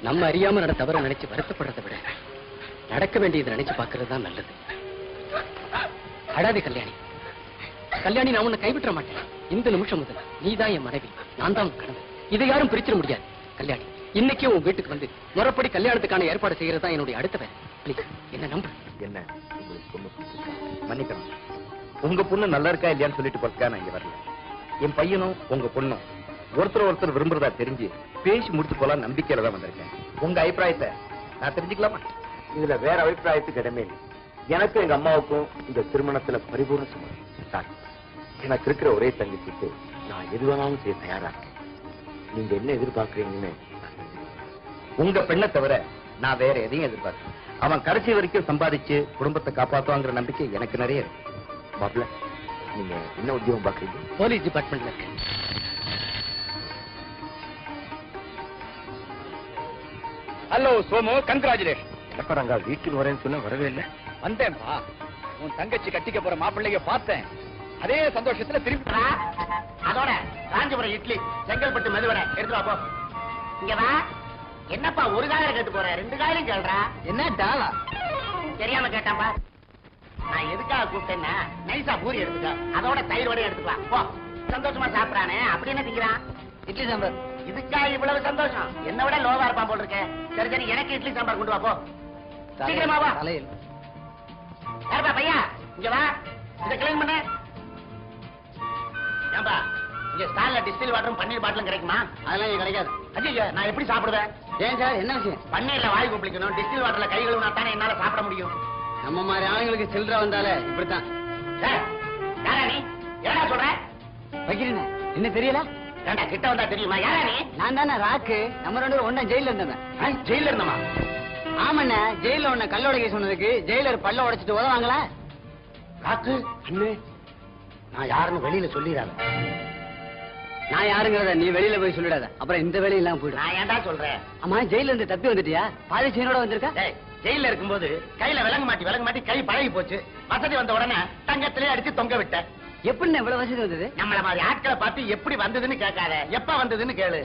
நம்ம அறியாம நடந்த தவற நினைச்சு வருத்தப்படுறதை விட நடக்க வேண்டியதை நினைச்சு பாக்குறது தான் நல்லது. அடாது கல்யாணி. கல்யாணி, நான் உன்னை கைவிட்டுற மாட்டேன். இந்த நிமிஷம் முதல் நீதான் என் மனைவி, நான் தான் உன் கணவன். இதை யாரும் பிரிச்சிட முடியாது. கல்யாணி, இன்னைக்கே உன் வீட்டுக்கு வந்து முறைப்படி கல்யாணத்துக்கான ஏற்பாடு செய்யறது தான் என்னுடைய அடுத்த வேலை. பிளீஸ் என்ன நம்பு. என்ன உங்களுக்கு பொண்ணு மன்னிக்கணும். உங்க பொண்ணு நல்லா இருக்கா இல்லையான்னு சொல்லிட்டு போறதுக்கா நான் இங்க வரல. என் பையனும் உங்க பொண்ணும் ஒருத்தர் விரும்புறதா தெரிஞ்சு பேசி முடிச்சு போலாம் நம்பிக்கையில தான் வந்திருக்கேன். உங்க அபிப்பிராயத்தை நான் தெரிஞ்சுக்கலாமா? இதுல வேற அபிப்பிராயத்துக்கு இடமே இல்லை. எனக்கும் எங்க அம்மாவுக்கும் இந்த திருமணத்துல பரிபூர்ண சம்மதம். எனக்கு இருக்கிற ஒரே தங்கச்சிக்கு நான் எது வேணாலும் செய்ய தயாரா இருக்கேன். நீங்க என்ன எதிர்பார்க்கறீங்கன்னு உங்க பெண்ணை தவிர நான் வேற எதையும் எதிர்பார்க்கிறேன். அவன் கடைசி வரைக்கும் சம்பாதிச்சு குடும்பத்தை காப்பாத்துவாங்கிற நம்பிக்கை எனக்கு நிறைய இருக்கு. பாப்ல, நீங்க என்ன உத்தியோகம் பாக்குறீங்க? போலீஸ் டிபார்ட்மெண்ட்ல இருக்கேன். Hello Somu, congratulation. எப்ப நாங்க வீட்டுக்கு வரேன்னு சொன்ன வரவே இல்லை. வந்தேன்பா. உன் தங்கச்சி கட்டிக்க போற மாப்பிள்ளைய பார்த்தேன். அதே சந்தோஷத்துல திருப்பி அதோட காஞ்சிபுரம் இட்லி, செங்கல்பட்டு மெதுவடை எடுத்து வா போ. இங்க வா. என்னப்பா ஒரு காயில கேட்டு போற, 2 காயிலும் கேள்றா. என்ன டாலா? தெரியாம கேட்டான்பா. நான் எதுக்காக கூப்பிட்டேன்னா நைசா பூரி எடுத்துக்க, அதோட தயிர் வடை எடுத்துக்கலாம். போ. சந்தோஷமா சாப்பிடறானே, அப்படி என்ன திங்கிறான்? இட்லி சாம்பார். இதுக்கா இவ்வளவு சந்தோஷம்? என்ன விட லோவா இருப்பான் போல் இருக்க. சரி சரி, எனக்கு இட்லி சாம்பார் கொண்டு வா போ. சீக்கிரமா வா. யாருப்பா பையா, இங்க வா. இதை கிளீன் பண்ண. ஏன்பா, இங்க ஸ்டால்ல டிஸ்டில் வாட்டரும் பன்னீர் பாட்டிலும் கிடைக்குமா? அதெல்லாம் இங்க கிடைக்காது. ஐயா, நான் எப்படி சாப்பிடுவேன்? ஏன் சார், என்ன விஷயம்? பன்னீர்ல வாய் குப்பிக்கணும், டிஸ்டில் வாட்டர்ல கை கழுவினா தானே என்னால சாப்பிட முடியும். நம்ம மாதிரி ஆளுங்களுக்கு சில்லற வந்தாலே இப்படித்தான். யாரா நீ? என்னடா சொல்ற? வைக்கிறேன். என்ன தெரியல? ஏண்டா கிட்ட வந்தா தெரியுமா? யாரா நீ? நான் தானே ராக்கு. நம்ம 2 பேரும் ஒண்ணா ஜெயில இருந்தவன். ஜெயில இருந்தமா? ஆமாண்ண, ஜெயில ஒண்ண கல்லோட கேஸ் சொன்னதுக்கு ஜெயிலர் பல்ல உடைச்சிட்டு உதவாங்களா? ராக்கு அண்ணே, நான் யாருன்னு வெளியில சொல்லிடாத. நான் யாருங்கிறத நீ வெளியில போய் சொல்லிடாத, அப்புறம் இந்த வேலையெல்லாம் போயிடும். நான் ஏன்டா சொல்றேன்? ஆமா, ஜெயில இருந்து தப்பி வந்துட்டியா? பாதி சீனோட வந்திருக்கா? ஜெயில இருக்கும்போது கையில விலங்கு மாட்டி கை பழகி போச்சு. வசதி வந்த உடனே தங்கத்திலே அடிச்சு தொங்க விட்டேன். எப்படி இவ்வளவு வசதி வந்தது? நம்மள மாதிரி ஆட்களை பார்த்து எப்படி வந்ததுன்னு கேட்காத, எப்ப வந்ததுன்னு கேளு.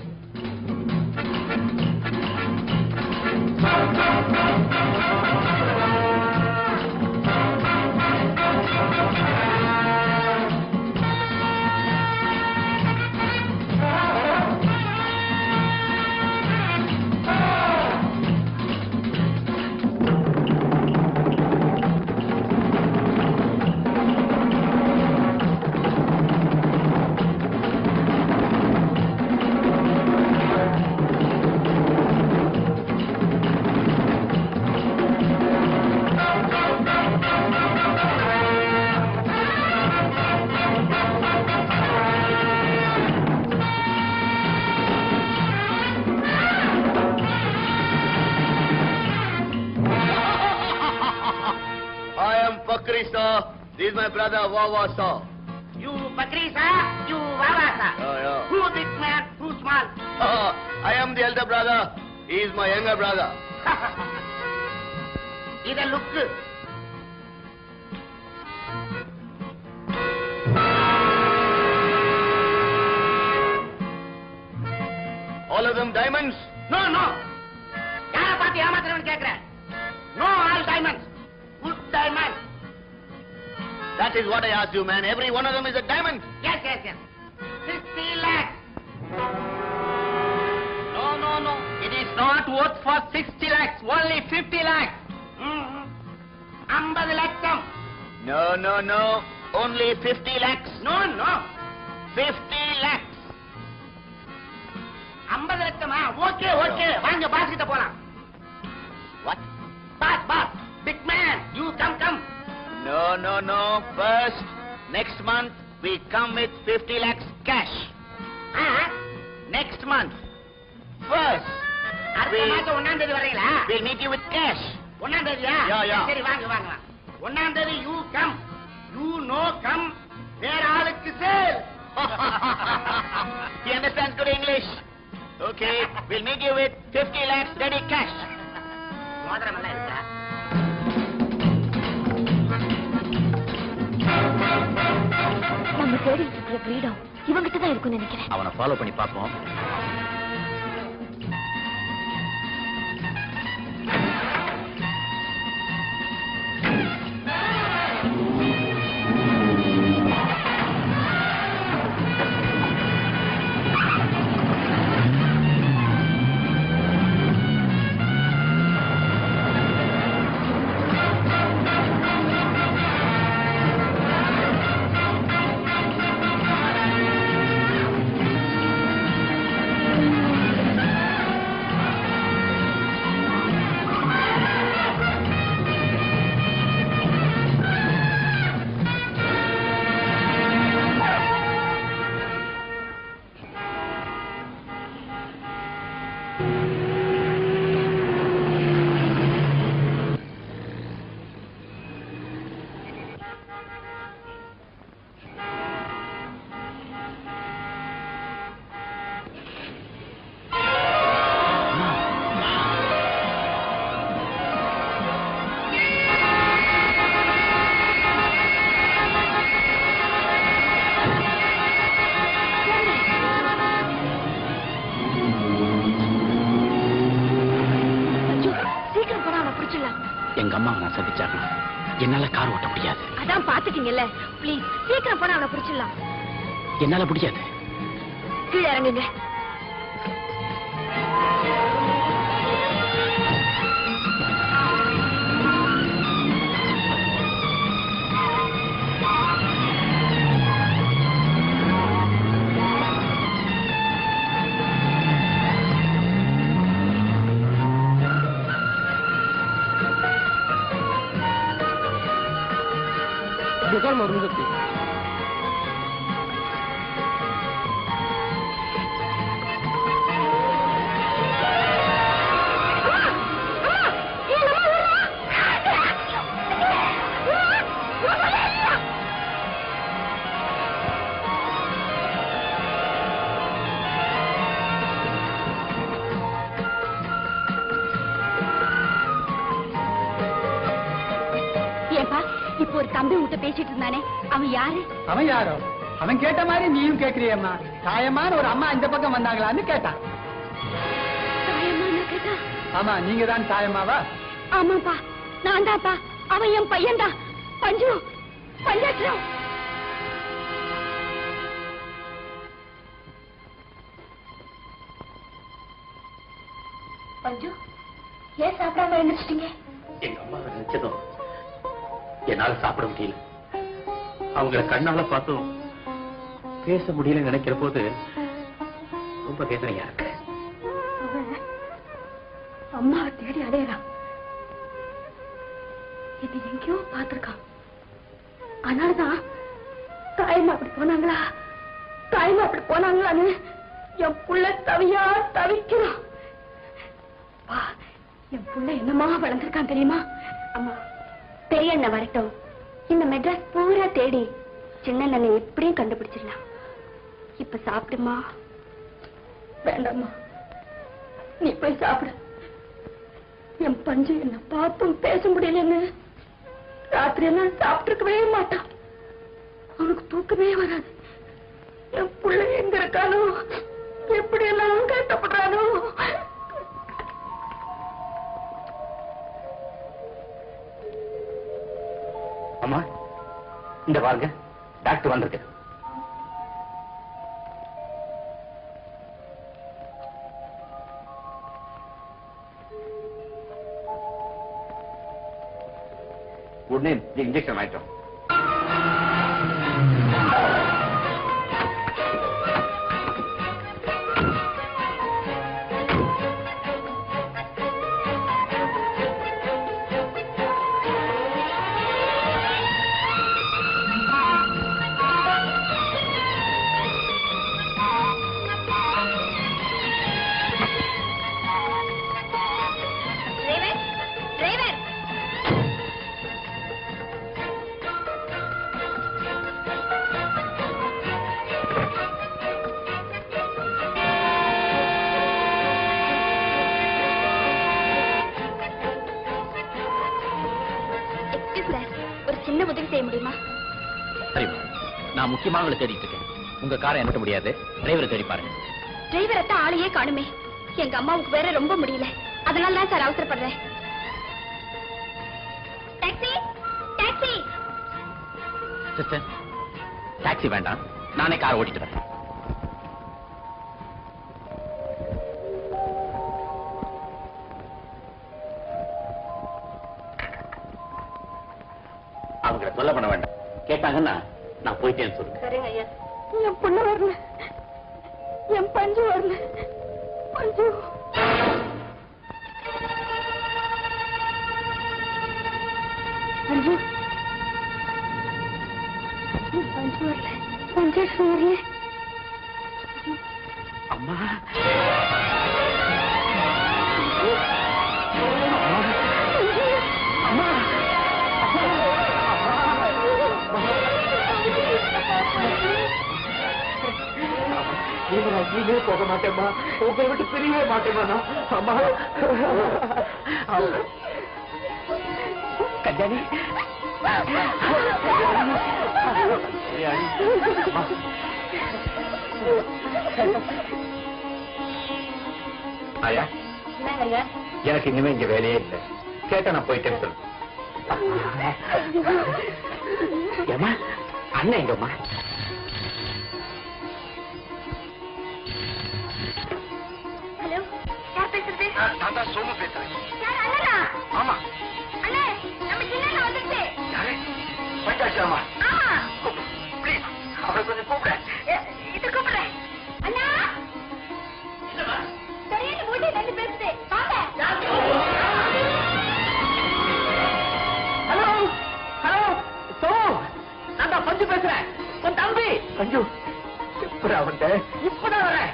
This is my brother Wawa Saw. You Pakrisa, you Wawasa. Yeah. Who big man, who small? I am the elder brother. He is my younger brother. இத லுக்கு. All of them diamonds? No, no. யாரை பார்த்து ஏமாத்துறவன்னு கேக்குறேன். No, all diamonds. Good diamond. That is what I asked you, man. Every one of them is a diamond. Yes, yes, yes. 60 lakhs. No. It is not worth for 60 lakhs. Only 50 lakhs. 50 லட்சம். No. Only 50 lakhs. No. 50 lakhs. 50 லட்சமா? Okay. வாங்க pass கிட்ட போலாம். What? Boss. Big man, you come. No. First, next month, we come with 50 lakhs cash. Next month. First, அடுத்த மாசம் 1ஆம் தேதி வரீங்களா? we'll meet you with cash. 1ஆம் தேதியா? Yeah. சரி வாங்க. 1ஆம் தேதி you come. You no come. வேற ஆளுக்கு sale. He understands good English. Okay, we'll meet you with 50 lakhs ready cash. மோதிரம் எல்லாம் இருக்கா? நம்ம தேடி இருக்கிற ஃப்ரீடம் இவங்கிட்ட தான் இருக்கும்னு நினைக்கிறேன். அவனை ஃபாலோ பண்ணி பார்ப்போம். எங்க அம்மாவை நான் சந்திச்சாங்க, என்னால கார் ஓட்ட முடியாது. அதான் பாத்துட்டீங்கல்ல, ப்ளீஸ் சீக்கிரம் போனா அவனை பிடிச்சிடலாம். என்னால முடியாது. கீழே இறங்குங்க. இப்போ ஒரு தம்பி உன்கிட்ட பேசிட்டு இருந்தானே, அவன் யாரு? அவன் யாரோ? அவன் கேட்ட மாதிரி நீயும் கேக்குறியம்மா. தாயமான ஒரு அம்மா இந்த பக்கம் வந்தாங்களான்னு கேட்டான். தாயம்மா கேட்டா? ஆமா, நீங்க தான் தாயம்மாவா? ஆமாப்பா, நான் தான்ப்பா. அவன் என் பையன் தான், பஞ்சு, பஞ்சாட்சரம். பஞ்சு, ஏன் சாப்பிடாம எழுந்திரிச்சிட்டீங்க? எங்க அம்மா நினைச்சதும் என்னால சாப்பிட முடியல. அவங்கள கண்ணால பார்த்தும் பேச முடியல நினைக்கிற போது ரொம்ப வேதனையா இருக்கு. அம்மாவை தேடி அலையறான். இது எங்கேயோ பார்த்திருக்கான். அதனாலதான் தாயம்மா அப்படி போனாங்களா, தாயம்மா அப்படி போனாங்களான்னு என் புள்ள தவியா தவிக்கிறான். என் புள்ள என்னமா வளர்ந்திருக்கான் தெரியுமா? அம்மா, பெரிய அண்ணன் வரட்டும், இந்த மெட்ராஸ் பூரா தேடி சின்ன அண்ணனை எப்படியும் கண்டுபிடிச்சிடலாம். இப்ப சாப்பிடுமா? வேண்டாம்மா, நீ போய் சாப்பிடு. என் பஞ்சு என்ன பார்த்தும் பேச முடியலன்னு ராத்திரி எல்லாம் சாப்பிட்டு இருக்கவே மாட்டான். அவனுக்கு தூக்கமே வராது. என் புள்ள எங்க இருக்கானோ, எப்படி எல்லாம் கஷ்டப்படுறானோ. அம்மா, இந்த பாருங்க, டாக்டர் வந்திருக்கு. உடனே இன்ஜெக்ஷன் ஆயிட்டோம். நான் முக்கியமானவங்களை தேடிட்டு இருக்கேன். உங்க காரை அனுப்ப முடியாது, டிரைவரை தேடி பாருங்க. டிரைவரை தான் ஆளையே காணுமே. எங்க அம்மாவுக்கு வேற ரொம்ப முடியல, அதனால தான் சார் அவசரப்படுறேன். Taxi, taxi. சிஸ்டர், டாக்ஸி வேண்டாம், நானே கார் ஓட்டிட்டு வரேன். அவங்களை சொல்ல பண்ண வேண்டாம், கேட்டாங்கன்னா நான் போயிட்டேன்னு சொல்லுங்க. சரிங்க ஐயா. என் பொண்ணு வரல, என் பஞ்சு வரல. பஞ்சு, பஞ்சு, பஞ்சு வரல, பஞ்சாட்சரம் வரல. அம்மா, நீங்களே போக மாட்டேம்மா, உங்களை விட்டு பிரியவே மாட்டேமா நான். அம்மா கல்யாணி, ஆயா எனக்கு இனிமே இங்க வேலையே இல்லை, கேட்ட நான் போயிட்டேன்னு சொல்லு. ஏமா அண்ணன் எங்கம்மா? ஹலோ, யார் பேசுறது? நான் தான் சோமு பேசுறேன். யார்? அண்ணனா? ஆமா. அண்ணே, நம்ம சின்ன வந்துச்சு. யாரு? பஞ்சாட்சியம்மா. ஆமா. ப்ளீஸ் அவரை கொஞ்சம் கூப்பிட. இது கூப்பிடுறேன். அண்ணா, தெரியல, மூட்டி ரெண்டு பேசுது. வாங்க. ஹலோ ஹலோ சோமு, நான் தான் பஞ்சு பேசுறேன், உன் தம்பி. பஞ்சு இப்பதான் வந்தேன், இப்பதான் வரேன்.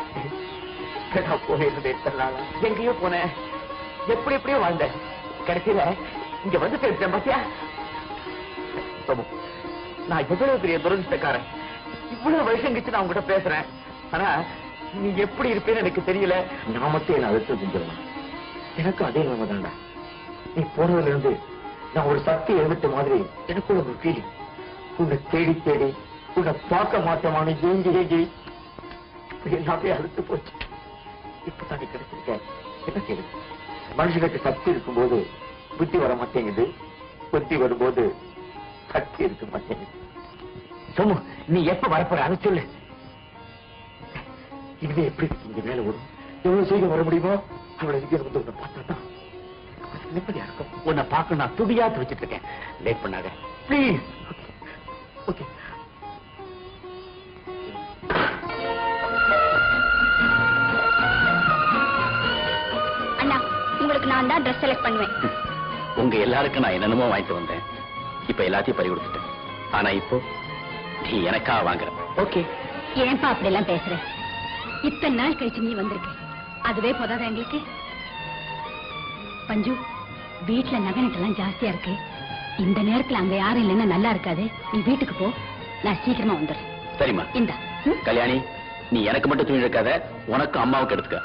நான் போயிருந்தேன், எங்கேயோ போனேன், எப்படி எப்படியோ வாழ்ந்தேன், கடைசியில இங்க வந்து சேர்த்தேன் பாத்தியா. சோமு, நான் எவ்வளவு பெரிய துரதிஷ்டக்காரன், இவ்வளவு வருஷம் கழிச்சு நான் உங்ககிட்ட பேசுறேன். ஆனா நீ எப்படி இருப்பேன்னு எனக்கு தெரியல. நான் மட்டும் என்ன அழுத்த செஞ்சிடலாம், எனக்கும் அதே நிலைமை தான்டா. நீ போனதுல இருந்து நான் ஒரு சக்தி எழுதிட்ட மாதிரி எனக்குள்ள ஒரு ஃபீலிங். உன்னை தேடி தேடி உன்னை பார்க்க மாட்டேமான ஏங்கி ஏங்கி எல்லாமே அழுத்து போச்சு. இப்பதான் நீ கிடைச்சிருக்க, என்ன செய்யுது? மனுஷனுக்கு சக்தி இருக்கும்போது புத்தி வர மாட்டேங்குது, புத்தி வரும்போது சக்தி இருக்க மாட்டேங்குது. சோமு, நீ எப்ப வரப்போற அதை சொல்லு. இனிமே எப்படி இங்க மேல வரும், எவ்வளவு சீக்கிரம் வர முடியுமோ அவ்வளவு சீக்கிரம் வந்து உன்னை பார்த்தா தான் நிம்மதியா இருக்கும். உன்னை பார்க்க நான் துடியா துடிச்சிட்டு இருக்கேன். லேட் பண்ணாத பிளீஸ். ஓகே. அண்ணா, உங்களுக்கு நான் தான் ட்ரெஸ் செலக்ட் பண்ணுவேன். உங்க எல்லாருக்கும் நான் என்னென்னமோ வாங்கிட்டு வந்தேன், இப்ப எல்லாத்தையும் பறி கொடுத்துட்டேன். ஆனா இப்போ நீ எனக்கா வாங்குற. ஓகே. ஏன்பா அப்படி எல்லாம் பேசுற? இத்தனை நாள் கழிச்சு நீ வந்திருக்க, அதுவே போதாதா எங்களுக்கு? பஞ்சு, வீட்டுல நகனட்டெல்லாம் ஜாஸ்தியா இருக்கு, இந்த நேரத்துல அங்க யாரும் இல்லைன்னா நல்லா இருக்காது. நீ வீட்டுக்கு போ, நான் சீக்கிரமா வந்துடுறேன். சரிம்மா. இந்தா. கல்யாணி, நீ எனக்கு மட்டும் துணி இருக்காத, உனக்கு அம்மாவுக்கு எடுத்துக்க.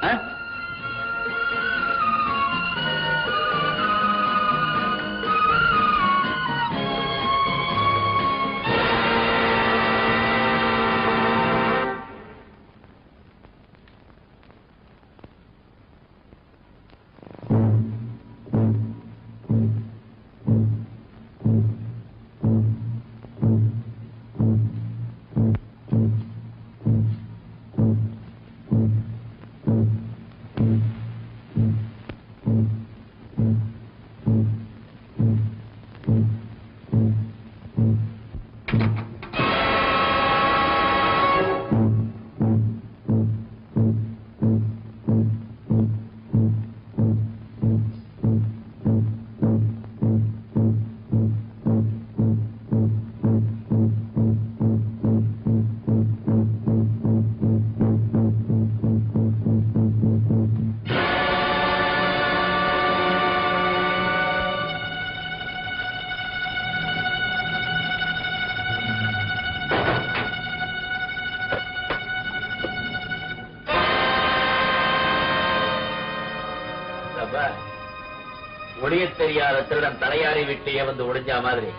ஒளிய தெரியாத திருடன் தலையாரி வீட்டையே வந்து ஒளிஞ்சா மாதிரி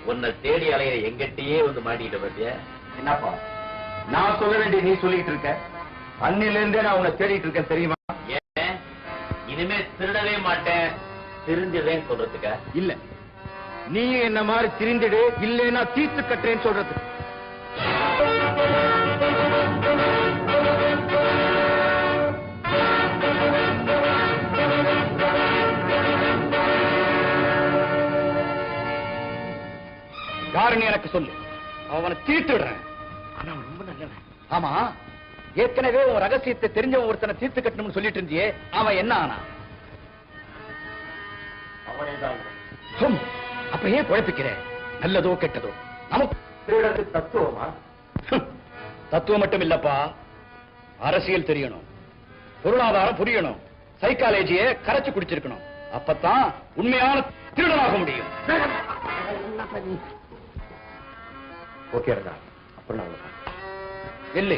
உன்னை தேடி அலைய எங்கிட்டயே வந்து மாட்டிக்கிட்ட பத்தியா? என்னப்பா நான் சொல்ல வேண்டிய நீ சொல்லிட்டு இருக்க? அன்னில இருந்தே நான் உன்னை தேடிட்டு இருக்கேன் தெரியுமா? ஏன் இனிமே திருடவே மாட்டேன், திருந்திடுறேன்னு சொல்றதுக்கா? இல்ல, நீ என்ன மாதிரி திரிந்திடு, இல்லைன்னா தீர்த்து கட்டுறேன்னு சொல்றதுக்கு. யாருன்னு எனக்கு சொல்லு, அவனை தீர்த்துடுறேன். ஆனா அவன் ரொம்ப நல்லவன். ஆமா, ஏற்கனவே உன் ரகசியத்தை தெரிஞ்சவன் ஒருத்தனை தீர்த்து கட்டணும்னு சொல்லிட்டு இருந்தியே, அவன் என்ன ஆனா? அவனேதான். அப்ப ஏன் குழப்பிக்கிற? நல்லதோ கெட்டதோ நமக்கு தத்துவமா? தத்துவம் மட்டும் இல்லப்பா, அரசியல் தெரியணும், பொருளாதாரம் புரியணும், சைக்காலஜியை கரைச்சு குடிச்சிருக்கணும். அப்பதான் உண்மையான திருடனாக முடியும். ஓகே, இல்லை,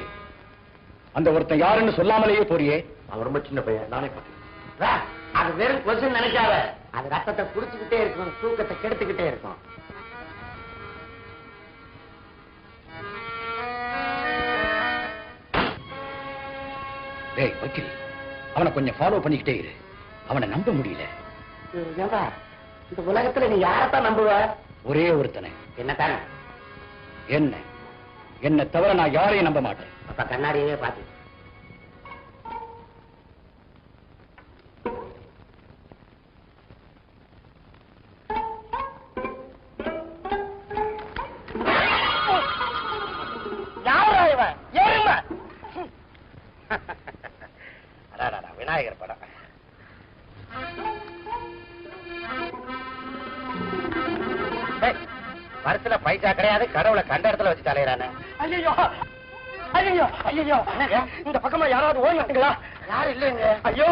அந்த ஒருத்தன் யாருன்னு சொல்லாமலேயே போறியே. அவன் ரொம்ப சின்ன பையன், நானே பார்த்தேன். அது வெறும் கொசு நினைக்காத, அது ரத்தத்தை குடிச்சுக்கிட்டே இருக்கும், தூக்கத்தை கெடுத்துக்கிட்டே இருக்கும். டேய் வக்கீல், அவனை கொஞ்சம் ஃபாலோ பண்ணிக்கிட்டே இரு. அவனை நம்ப முடியல. ஏன்பா, இந்த உலகத்துல நீ யாரத்தான் நம்புவ? ஒரே ஒருத்தனை. என்னத்தானே? என்ன தவிர நான் யாரையும் நம்ப மாட்டேன். அப்ப கண்ணாடியே பாத்து. விநாயகர் படம். பரிசுல பைசா கிடையாது, கடவுளை கண்ட இடத்துல வச்சு தலையிறானே. ஐயோ ஐயோ ஐயோ, இந்த பக்கமா யாராவது ஓடுங்களா? யாரும் இல்லைங்க. ஐயோ,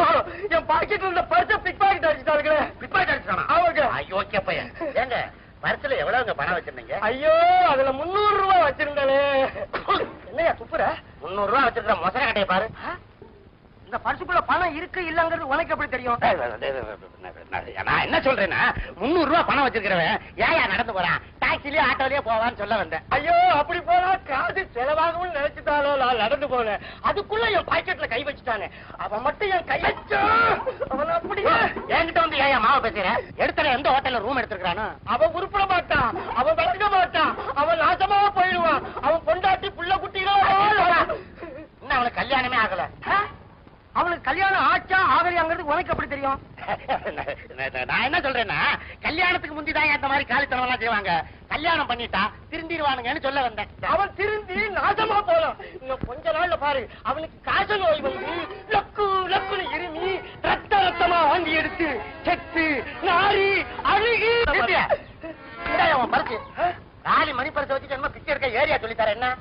என் பாக்கெட்ல இருந்த பர்ஸ பிக் பாக்கெட் அடிச்சுட்டாங்களே. பிக் பாக்கெட் அடிச்சானா? அவங்க. ஐயோ பையன், ஏங்க பரிசுல எவ்வளவுங்க பணம் வச்சிருந்தீங்க? ஐயோ, அதுல 300 ரூபாய் வச்சிருந்தானே. என்னையா துப்புற? 300 ரூபாய் வச்சிருக்கிற மொசர கட்டையை பாரு. இந்த பர்சுக்குள்ள பணம் இருக்கு இல்லங்கிறது உனக்கு எப்படி தெரியும்? நான் என்ன சொல்றேன்னா, 300 ரூபாய் பணம் வச்சிருக்கிறவன் ஏன் நடந்து போறான்? டாக்ஸிலயோ ஆட்டோலயே போவான்னு சொல்ல வந்தேன். ஐயோ, அப்படி போனா காசு செலவாகவும் நினைச்சுட்டாலோ, நான் நடந்து போனேன். அதுக்குள்ள என் பாக்கெட்ல கை வச்சுட்டானே. அவன் மட்டும் என் கை வச்சா அவன் அப்படி என்கிட்ட வந்து ஏன் மாவை பேசுற? எடுத்துல எந்த ஹோட்டல்ல ரூம் எடுத்துக்கிறானோ? அவன் உருப்பட மாட்டான், அவன் விளங்க மாட்டான், அவன் நாசமா போயிடுவான். அவன் பொண்டாட்டி புள்ள குட்டிகளோ இன்னும் அவனுக்கு கல்யாணமே ஆகல. அவனுக்கு கல்யாணம் ஆச்சா ஆகலையாங்கிறது உனக்கு எப்படி தெரியும்? நான் என்ன சொல்றேன்னா, கல்யாணத்துக்கு முந்திதான் அந்த மாதிரி காலித்தனம் எல்லாம் செய்வாங்க. கல்யாணம் பண்ணிட்டா திருந்திடுவானுங்கன்னு சொல்ல வந்தேன். அவன் திருந்தி நாசமா போலாம். இன்னும் கொஞ்ச நாள்ல பாரு, அவனுக்கு காச நோய் வந்து லக்கு லக்குன்னு இருமி ரத்த ரத்தமா வாங்கி எடுத்து செத்து நாரி அழுகி. அவன் பரிசு காலி மணி பரிசு வச்சுட்டு என்ன பிச்சை இருக்க ஏரியா சொல்லித்தார என்ன?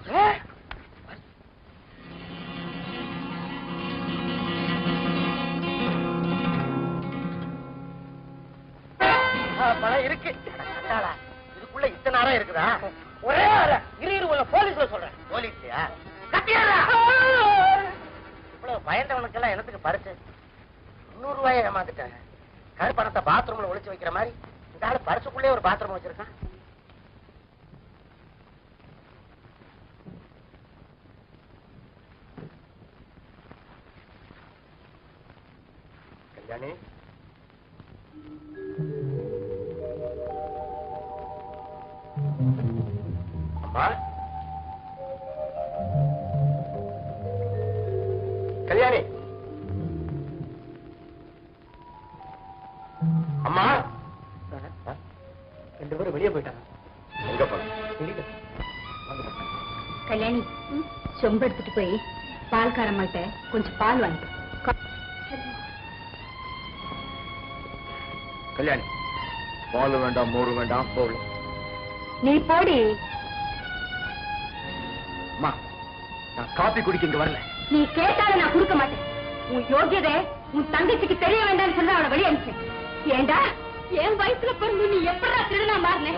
பணம் இருக்கு. இதுக்குள்ள இத்தனை அறை இருக்குதா? ஒரே அறை. இரு உள்ள போலீஸ்ல சொல்றேன். போலீஸ்லயா? கட்டியாரா? இவ்வளவு பயந்தவனுக்கு எல்லாம் எனக்கு பரிசு 300 ரூபாயை ஏமாந்துட்டேன். கருப்பணத்தை பாத்ரூம்ல ஒளிச்சு வைக்கிற மாதிரி இந்த ஆளு பரிசுக்குள்ளே ஒரு பாத்ரூம் வச்சிருக்கான். கல்யாணி, அம்மா, கல்யாணி, அம்மா. 2 பேரும் வெளியே போயிட்டாங்க. எங்க போன? கல்யாணி, சொம்பு எடுத்துட்டு போய் பால்காரம்மாட்ட கொஞ்சம் பால் வாங்கிட்டு. கல்யாணி, பால் வேண்டாம், மோரு வேண்டாம், போகல. நீ போடி. அம்மா, நான் காபி குடிக்க இங்க வரல. நீ கேட்டாலும் நான் கொடுக்க மாட்டேன். உன் யோகியதை உன் தங்கச்சிக்கு தெரிய வேண்டாம்னு சொல்லி அவனை வெளியே அனுப்பிச்சேன். ஏண்டா, என் வயசுல பிறந்து நீ எப்படா திருடனா மாறின?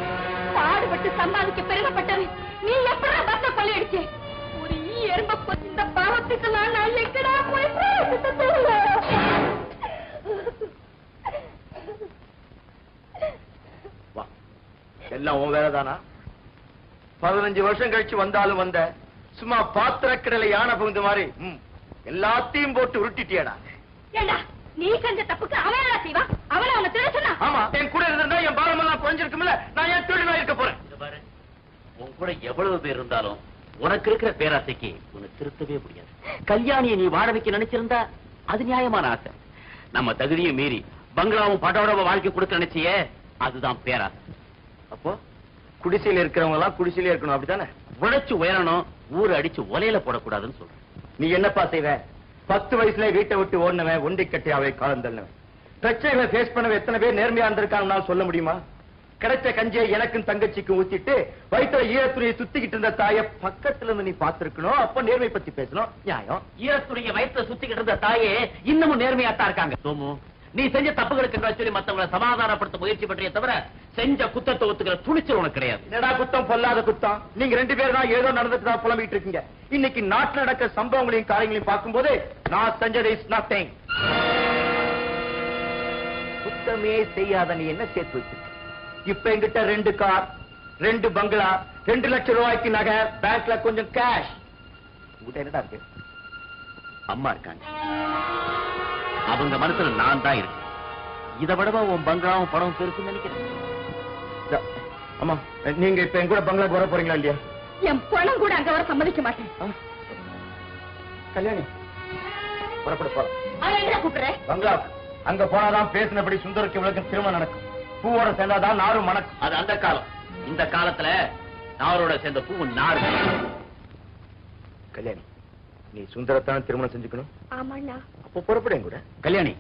பாடுபட்டு சம்பாதிக்க பெருகப்பட்டவன் நீ எப்படா பத்த கொள்ளையடிச்சே? ஒரு எறும்ப இந்த பாவத்துக்கு நான் எங்கடா போய் எல்லாம் உன் வேலைதானா? 15 வருஷம் கழிச்சு வந்தாலும் வந்த சும்மா பாத்திரக்கடலை யானை புகுந்த மாதிரி எல்லாத்தையும் போட்டு உருட்டிட்டியடா. ஏண்டா, நீ செஞ்ச தப்புக்கு அவன் என்ன செய்வான்? அவனை அவனை திருட சொன்னா? ஆமா, என் கூட இருந்தா என் பாரமெல்லாம் குறைஞ்சிருக்கும்ல. நான் ஏன் திருடனா இருக்க போறேன்? பாரு, உன் கூட எவ்வளவு பேர் இருந்தாலும் உனக்கு இருக்கிற பேராசைக்கு உன்னை திருத்தவே முடியாது. கல்யாணியை நீ வாழ வைக்க நினைச்சிருந்தா அது நியாயமான ஆசை. நம்ம தகுதியை மீறி பங்களாவும் பட்டோட வாழ்க்கை கொடுக்க நினைச்சியே, அதுதான் பேராசை. அப்போ குடிசையில இருக்கிறவங்க எல்லாம் குடிசையிலே இருக்கணும், அப்படித்தானே? உழைச்சு உயரணும், ஊரை அடிச்சு ஒலையில போடக்கூடாதுன்னு சொல்றேன். நீ என்னப்பா செய்வ? 10 வயசுல வீட்டை விட்டு ஓடினவன், ஒண்டி கட்டி அவை காலம் தள்ளவன். பிரச்சனைகளை ஃபேஸ் பண்ணவன் எத்தனை பேர் நேர்மையா இருந்திருக்காங்க சொல்ல முடியுமா? கிடைச்ச கஞ்சியை எனக்கும் தங்கச்சிக்கும் ஊத்திட்டு வயிற்றுல ஈரத்துறையை சுத்திக்கிட்டு இருந்த தாயை பக்கத்துல இருந்து நீ பாத்துருக்கணும். அப்ப நேர்மை பத்தி பேசணும், நியாயம். ஈரத்துடைய வயிற்ற சுத்திக்கிட்டு இருந்த தாயே இன்னமும் நேர்மையாத்தான் இருக்காங்க. சோமு, நீ செஞ்ச தப்புகளுக்கு சொல்லி மத்தவங்களை சமாதானப்படுத்த முயற்சி பண்றிய தவிர செஞ்ச குத்தத்தை ஒத்துக்கிற துணிச்சல் உனக்கு கிடையாது. என்னடா குத்தம் பொல்லாத குத்தம்? நீங்க 2 பேரும் தான் ஏதோ நடந்துட்டு தான் புலம்பிட்டு இருக்கீங்க. இன்னைக்கு நாட்டுல நடக்க சம்பவங்களையும் காரியங்களையும் பார்க்கும்போது நான் செஞ்சது இஸ் நத்திங். குத்தமே செய்யாத நீ என்ன சேர்த்து வச்சிருக்க? இப்ப என்கிட்ட 2 கார், 2 பங்களா, 2 லட்சம் ரூபாய்க்கு நகை, பேங்க்ல கொஞ்சம் கேஷ். உங்ககிட்ட என்னடா இருக்கு? அம்மா இருக்காங்க, அவங்க மனசுல நான் தான் இருக்கேன். இதை விடவா உன் பங்களாவும் படம் பெருசுன்னு நினைக்கிறேன். அம்மா, நீங்க இப்ப என் கூட பங்களாக்கு வர போறீங்களா இல்லையா? என் பணம் கூட அங்க வர சம்மதிக்க மாட்டேன். கல்யாணி புறப்பட போறோம். கூப்பிடுறேன் பங்களாவுக்கு. அங்க போனாதான் பேசினபடி சுந்தருக்கு இவளுக்கு திருமணம் நடக்கும். பூவோட சேர்ந்தாதான் நாரும் மணக்கும். அது அந்த காலம். இந்த காலத்துல நாரோட சேர்ந்த பூ நாடு. கல்யாணி, நீ சுந்தரத்தான் திருமணம் செஞ்சுக்கணும். ஆமாண்ணா. அப்போ புறப்பட கூட. கல்யாணி,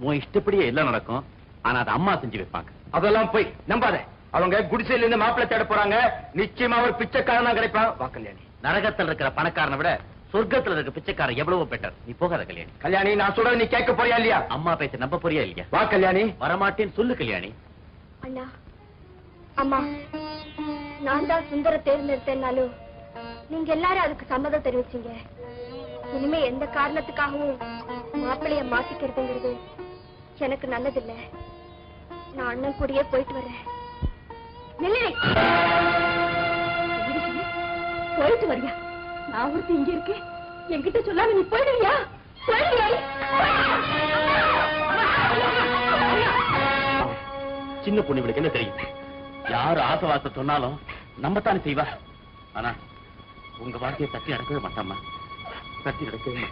உன் இஷ்டப்படியே எல்லாம் நடக்கும். ஆனா அது அம்மா செஞ்சு வைப்பாங்க. அதெல்லாம் போய் நம்பாத. அவங்க குடிசையில இருந்து மாப்பிள்ளை தேட போறாங்க. நிச்சயமா அவர் பிச்சைக்காரனா கிடைப்பான். வா கல்யாணி. நரகத்தில் இருக்கிற பணக்காரனை விட சொர்க்கத்துல இருக்க பிச்சைக்காரன் எவ்வளவு பெட்டர். நீ போகாத கல்யாணி. கல்யாணி, நான் சொல்றது நீ கேட்க போறியா இல்லையா? அம்மா பேச நம்ப போறியா இல்லையா? வா கல்யாணி. வரமாட்டேன்னு சொல்லு கல்யாணி. அண்ணா, அம்மா, நான் தான் சுந்தர தேர்ந்தெடுத்தேன்னாலும் நீங்க எல்லாரும் அதுக்கு சம்மதம் தெரிவிச்சீங்க. இனிமே எந்த காரணத்துக்காகவும் மாப்பிள்ளைய மாத்திக்கிறதுங்கிறது எனக்கு நல்லதில்லை. நான் அண்ணன் கூடயே போயிட்டு வரேன். போயிட்டு வரியா? நான் ஒருத்தி இங்க இருக்கேன். என்கிட்ட சொல்லாம நீ போயிடுவியா? சின்ன பொண்ணு இவளுக்கு என்ன தெரியும்? யாரு ஆசவாச சொன்னாலும் நம்பத்தானே செய்வா. ஆனா உங்க வாழ்க்கையை தட்டி நடக்கவே மாட்டாமா. தட்டி நடக்கவே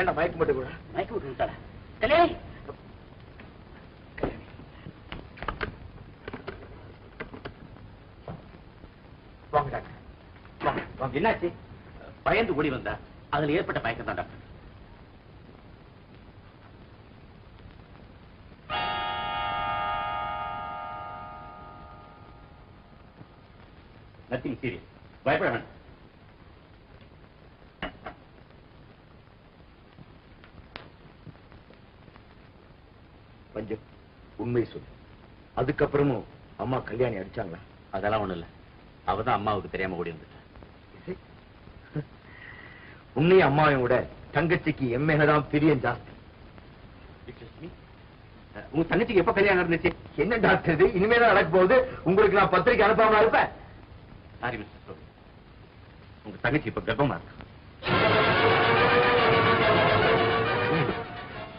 ஏண்டா மயக்க மட்டும் கூட மயக்க விட்டு விட்டாளா? கல்யாணி, வாங்க டாக்டர். வாங்க வாங்க. என்னாச்சு? பயந்து ஓடி வந்தா அதுல ஏற்பட்ட மயக்கம் தான் டாக்டர். Nothing serious. பயப்பட வேண்டாம். பஞ்சம், உண்மை சொல்லு. அதுக்கப்புறமும் அம்மா கல்யாணி அடிச்சாங்களா? அதெல்லாம் ஒண்ணு இல்ல. அவதான் அம்மாவுக்கு தெரியாம ஓடி வந்துட்டா. உன்னையும் அம்மாவையும் விட தங்கச்சிக்கு எம்மேலதான் பிரியம் ஜாஸ்தி. உங்க தங்கச்சிக்கு எப்ப கல்யாணம் நடந்துச்சு? என்ன டாக்டர் இது? இனிமேதான் நடக்க போகுது. உங்களுக்கு நான் பத்திரிக்கை அனுப்பாம இருப்பேன். சாரி மிஸ்டர், உங்க தங்கச்சி இப்ப கர்ப்பமா இருக்கு.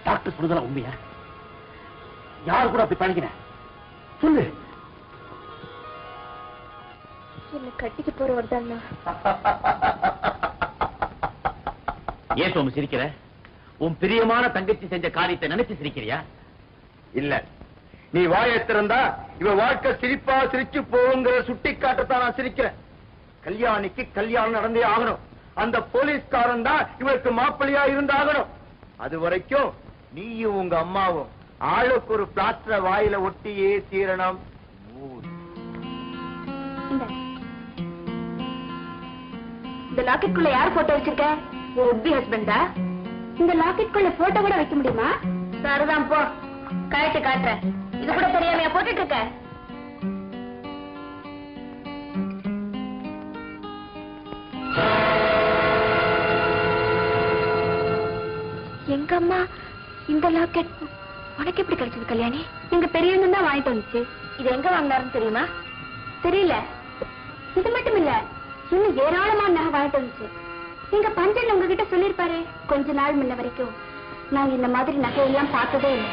டாக்டர் சொல்றதெல்லாம் உண்மையா? யாரு கூட அப்படி பழகின? சொல்லு. என்ன கட்டிக்கு போறவர் தான். ஏன் சோமு சிரிக்கிற? உன் பிரியமான தங்கச்சி செஞ்ச காரியத்தை நினைச்சு சிரிக்கிறியா? இல்ல, நீ வாயை திறந்தா இவ வாழ்க்கை சிரிப்பா சிரிச்சு போங்கிற சுட்டி காட்டத்தான் நான் சிரிக்கிறேன். கல்யாணிக்கு கல்யாணம் நடந்தே ஆகணும். அந்த போலீஸ்காரன் தான் இவருக்கு மாப்பிள்ளையா இருந்தாகணும். அது வரைக்கும் நீயும் உங்க அம்மாவும் ஆளுக்கு ஒரு பிளாஸ்டரை வாயில ஒட்டியே தீரணும். இந்த லாக்கெட்குள்ள யார் போட்டோ வச்சிருக்க? உப்பி ஹஸ்பண்டா? இந்த லாக்கெட்குள்ள போட்டோ கூட வைக்க முடியுமா? சரிதான், போ கழட்டு காட்டுறேன். இது கூட தெரியாமையா போட்டுட்டு இருக்க? எங்க அம்மா இந்த லாக்கெட் உனக்கு எப்படி கிடைச்சது கல்யாணி? எங்க பெரியவங்க தான் வாங்கிட்டு வந்துச்சு. இது எங்க வாங்கினாருன்னு தெரியுமா? தெரியல. இது மட்டும் இல்ல, இன்னும் ஏராளமான நகை வாங்கிட்டு வந்துச்சு. எங்க பஞ்சன் உங்ககிட்ட சொல்லிருப்பாரு. கொஞ்ச நாள் முன்ன வரைக்கும் நாங்க இந்த மாதிரி நகையெல்லாம் பார்த்ததே இல்லை.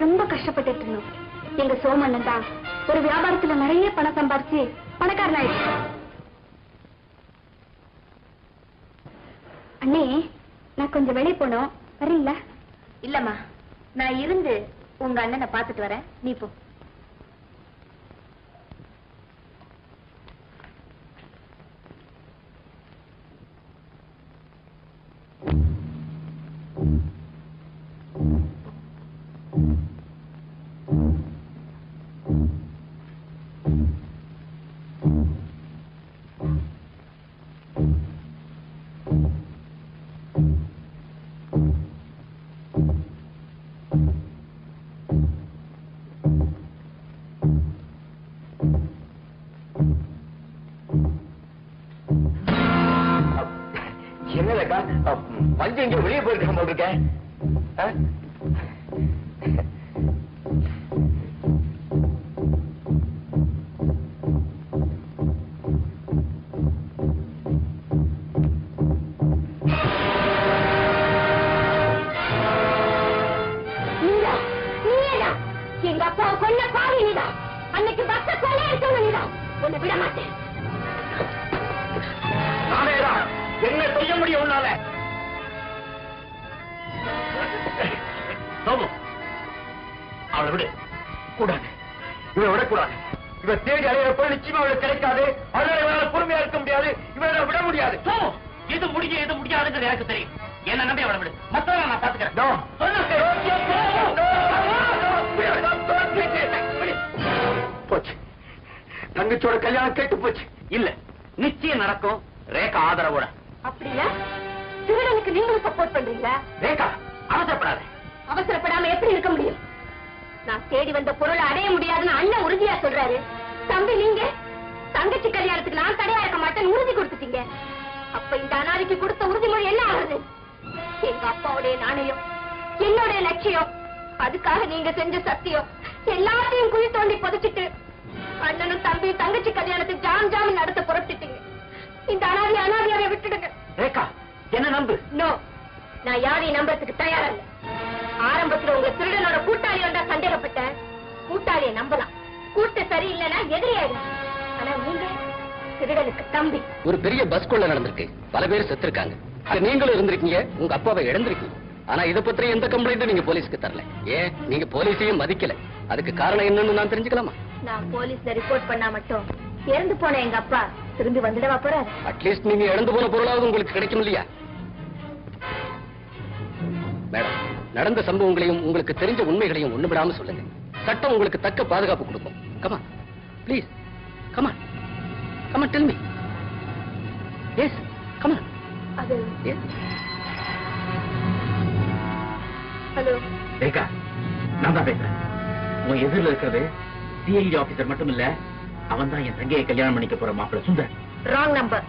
ரொம்ப கஷ்டப்பட்டுட்டு இருந்தோம். எங்க சோமண்ணன் தான் ஒரு வியாபாரத்துல நிறைய பணம் சம்பாரிச்சு பணக்காரன் ஆயிடுச்சு. அண்ணே, நான் கொஞ்சம் வெளியே போனோம், வரீங்களா? இல்லம்மா, நான் இருந்து உங்க அண்ணனை பார்த்துட்டு வரேன், நீ போ. என்னக்கா பஞ்சு இங்க வெளியே போயிருக்க போட்டிருக்கேன். எங்க அப்பா கொல்ல பாவி நீதான். அன்னைக்கு பஸ்ஸ கொல்ல எடுத்தவங்க நீதான். உன்னை விட மாட்டேன். நானேதான். என்ன செய்ய முடியும் உன்னால? அவளை விடு. கூடாது, இவனை விடக்கூடாது. இவ தேடி அலையிறப்ப நிச்சயமா அவளுக்கு கிடைக்காது. அதனால இவனால பொறுமையா இருக்க முடியாது. இவனை விட முடியாது. எது முடியும் எது முடியாதுன்னு எனக்கு தெரியும். என்ன நம்பி அவளை விடு, மத்தவங்க நான் பாத்துக்கிறேன். போச்சு, தங்கச்சியோட கல்யாணம் கேட்டு போச்சு. இல்ல, நிச்சயம் நடக்கும். ரேகா ஆதரவோட. அப்படியா? திருடனுக்கு நீங்களும் சப்போர்ட் பண்றீங்களா? ரேகா, அவசரப்படாத. அவசரப்படாம எப்படி இருக்க முடியும்? நான் தேடி வந்த பொருளை அடைய முடியாதுன்னு அண்ணன் உறுதியா சொல்றாரு. தம்பி, நீங்க தங்கச்சி கல்யாணத்துக்கு நான் தடையா இருக்க மாட்டேன்னு உறுதி கொடுத்துட்டீங்க. அப்ப இந்த அனாதைக்கு கொடுத்த உறுதிமொழி என்ன ஆகுது? எங்க அப்பாவுடைய நாணயம், என்னுடைய லட்சியம், அதுக்காக நீங்க செஞ்ச சத்தியம் எல்லாத்தையும் குழி தோண்டி புதைச்சிட்டு அண்ணனும் தம்பி தங்கச்சி கல்யாணத்துக்கு ஜாம் நடத்த புறப்பட்டுட்டீங்க. இந்த அனாதையாவே விட்டுடுங்க. ரேகா, என்ன நம்பு. நோ, நான் யாரையும் நம்புறதுக்கு தயாரா இல்ல. ஆரம்பத்துல உங்க திருடனோட கூட்டாளி வந்தா சந்தேகப்பட்டேன். கூட்டாளியை நம்பலாம், கூட்ட சரியில்லைன்னா எதிரியாயிடும். ஆனா நீங்க திருடனுக்கு தம்பி. ஒரு பெரிய பஸ் கொள்ள நடந்திருக்கு, பல பேர் செத்துருக்காங்க. நீங்களும் இருந்திருக்கீங்க, உங்க அப்பாவை இழந்திருக்கீங்க. ஆனா இதை பற்றி எந்த கம்ப்ளைண்ட்டும் நீங்க போலீஸ்க்கு தரல. ஏன் நீங்க போலீஸையும் மதிக்கல? அதுக்கு காரணம் என்னன்னு நான் தெரிஞ்சுக்கலாமா? நான் போலீஸ்ல ரிப்போர்ட் பண்ணா மட்டும் இறந்து போன எங்க அப்பா திரும்பி வந்துடவா போறாரு? அட்லீஸ்ட் நீங்க இழந்து போன பொருளாவது உங்களுக்கு கிடைக்கும் இல்லையா? மேடம், நடந்த சம்பவங்களையும் உங்களுக்கு தெரிஞ்ச உண்மைகளையும் ஒண்ணு விடாம சொல்லுங்க. சட்டம் உங்களுக்கு தக்க பாதுகாப்பு கொடுக்கும். Comma please, comma comma tell me. Yes, comma. அது ஹலோ ரேகா, நான் தான் பேசுறேன். உன் எதிரில் இருக்கிறது சிஐடி ஆபீசர் மட்டும் இல்ல, அவன் தான் என் தங்கையை கல்யாணம் பண்ணிக்க போற மாப்பிள்ள சுந்தர். Wrong number.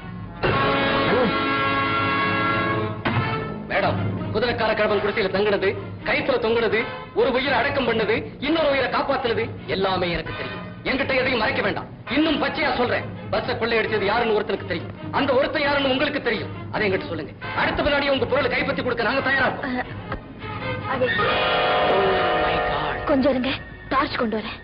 மேடம், குதிரைக்கார கழகம் குடிசையில தங்கினது, கைத்துல தொங்கினது, ஒரு உயிரை அடக்கம் பண்ணது, இன்னொரு உயிரை காப்பாத்துனது எல்லாமே எனக்கு தெரியும். என்கிட்ட எதையும் மறைக்க வேண்டாம். இன்னும் பச்சையா சொல்றேன், பஸ்ஸ கொள்ளையடிச்சது யாருன்னு ஒருத்தருக்கு தெரியும். அந்த ஒருத்தர் யாருன்னு உங்களுக்கு தெரியும். அதை என்கிட்ட சொல்லுங்க. அடுத்த பின்னாடி உங்க பொருளை கைப்பற்றி கொடுக்க நாங்க தயாரா இருக்கோம். கொஞ்சம் இருங்க, டார்ச் கொண்டு வரேன்.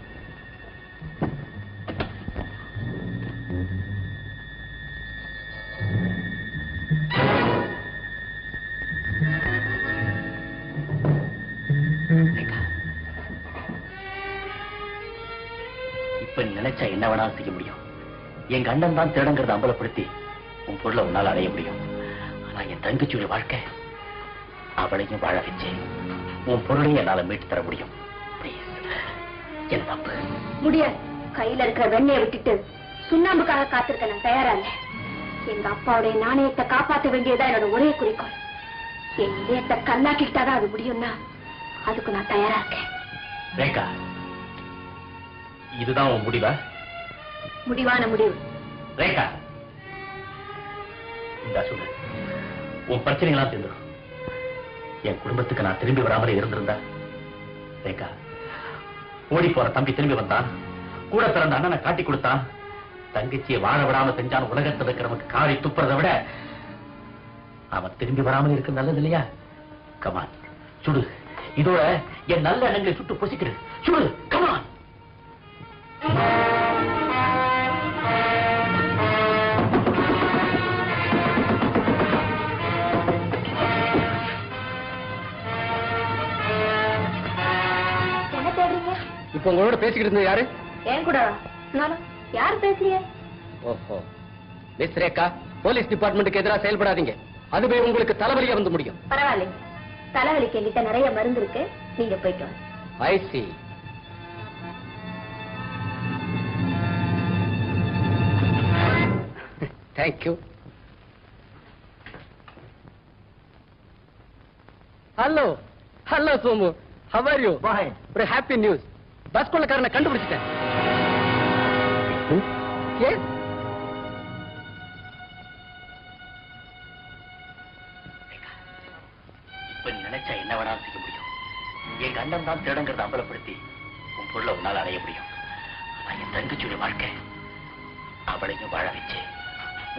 இப்ப நீ நினைச்சா என்ன வேணாலும் செய்ய முடியும். எங்க அண்ணன் தான் திருடங்கிறத அம்பலப்படுத்தி உன் பொருளை உன்னால அடைய முடியும். ஆனா என் தங்கச்சியோட வாழ்க்கை, அவளையும் வாழ வச்சு உன் பொருளையும் என்னால மீட்டு தர முடியும். என் தப்பு முடியாது. கையில இருக்கிற வெண்ணையை விட்டுட்டு சுண்ணாம்புக்காக காத்திருக்க நான் தயாரா இல்ல. எங்க அப்பாவுடைய நாணயத்தை காப்பாற்ற வேண்டியதா என்னோட ஒரே குறிக்கோள். என் இதயத்தை கல்லாக்கிட்டாதான் அது முடியும்னா அதுக்கு நான் தயாரா இருக்கேன். ரேகா, இதுதான் உன் முடிவா? முடிவான முடிவு. ரேகா, இந்த சொல்லு, உன் பிரச்சனைகளாம் தீர்ந்துடும். என் குடும்பத்துக்கு நான் திரும்பி வராமலே இருந்திருந்தா, ரேகா, ஓடி போற தம்பி திரும்பி வந்தான், கூட பிறந்த அண்ணனை காட்டி கொடுத்தான், தங்கச்சியை வாழ விடாம செஞ்சான், உலகத்தில் இருக்கிறவங்க காரி துப்புறதை விட அவன் திரும்பி வராமல் இருக்க நல்லது இல்லையா? கமான் சுடு. இதோட என் நல்ல எண்ணங்களை சுட்டு பொசிக்கிறேன். சுடு, கமான். என்ன தேடுறீங்க? இப்ப உங்களோட பேசிக்கிட்டு இருந்தது யாரு? ஏன் கூட யார் பேசுறீங்க? ஓஹோ, மிஸ் ரேகா, போலீஸ் டிபார்ட்மெண்ட்டுக்கு எதிராக செயல்படாதீங்க. அதுவே உங்களுக்கு தலைவலியா வந்து முடியும். பரவாயில்லைங்க, தலைவலிக்கு என்கிட்ட நிறைய மருந்து இருக்கு, நீங்க போயிட்டு வாங்க. I see. Thank you. Hello Somu. How are you? Fine. ஒரு happy news. பஸ் கொள்ளக்காரனை கண்டுபிடிச்சிட்டேன். Yes. இப்ப நீ நினைச்சா என்ன வேணாலும் செய்ய முடியும். என் கண்டம் தான் தேடங்கிறத அம்பலப்படுத்தி உன் பொருளை உன்னால் அடைய முடியும். ஆனா என் தங்கச்சியுடைய வாழ்க்கை, அவளையும் வாழ வச்சு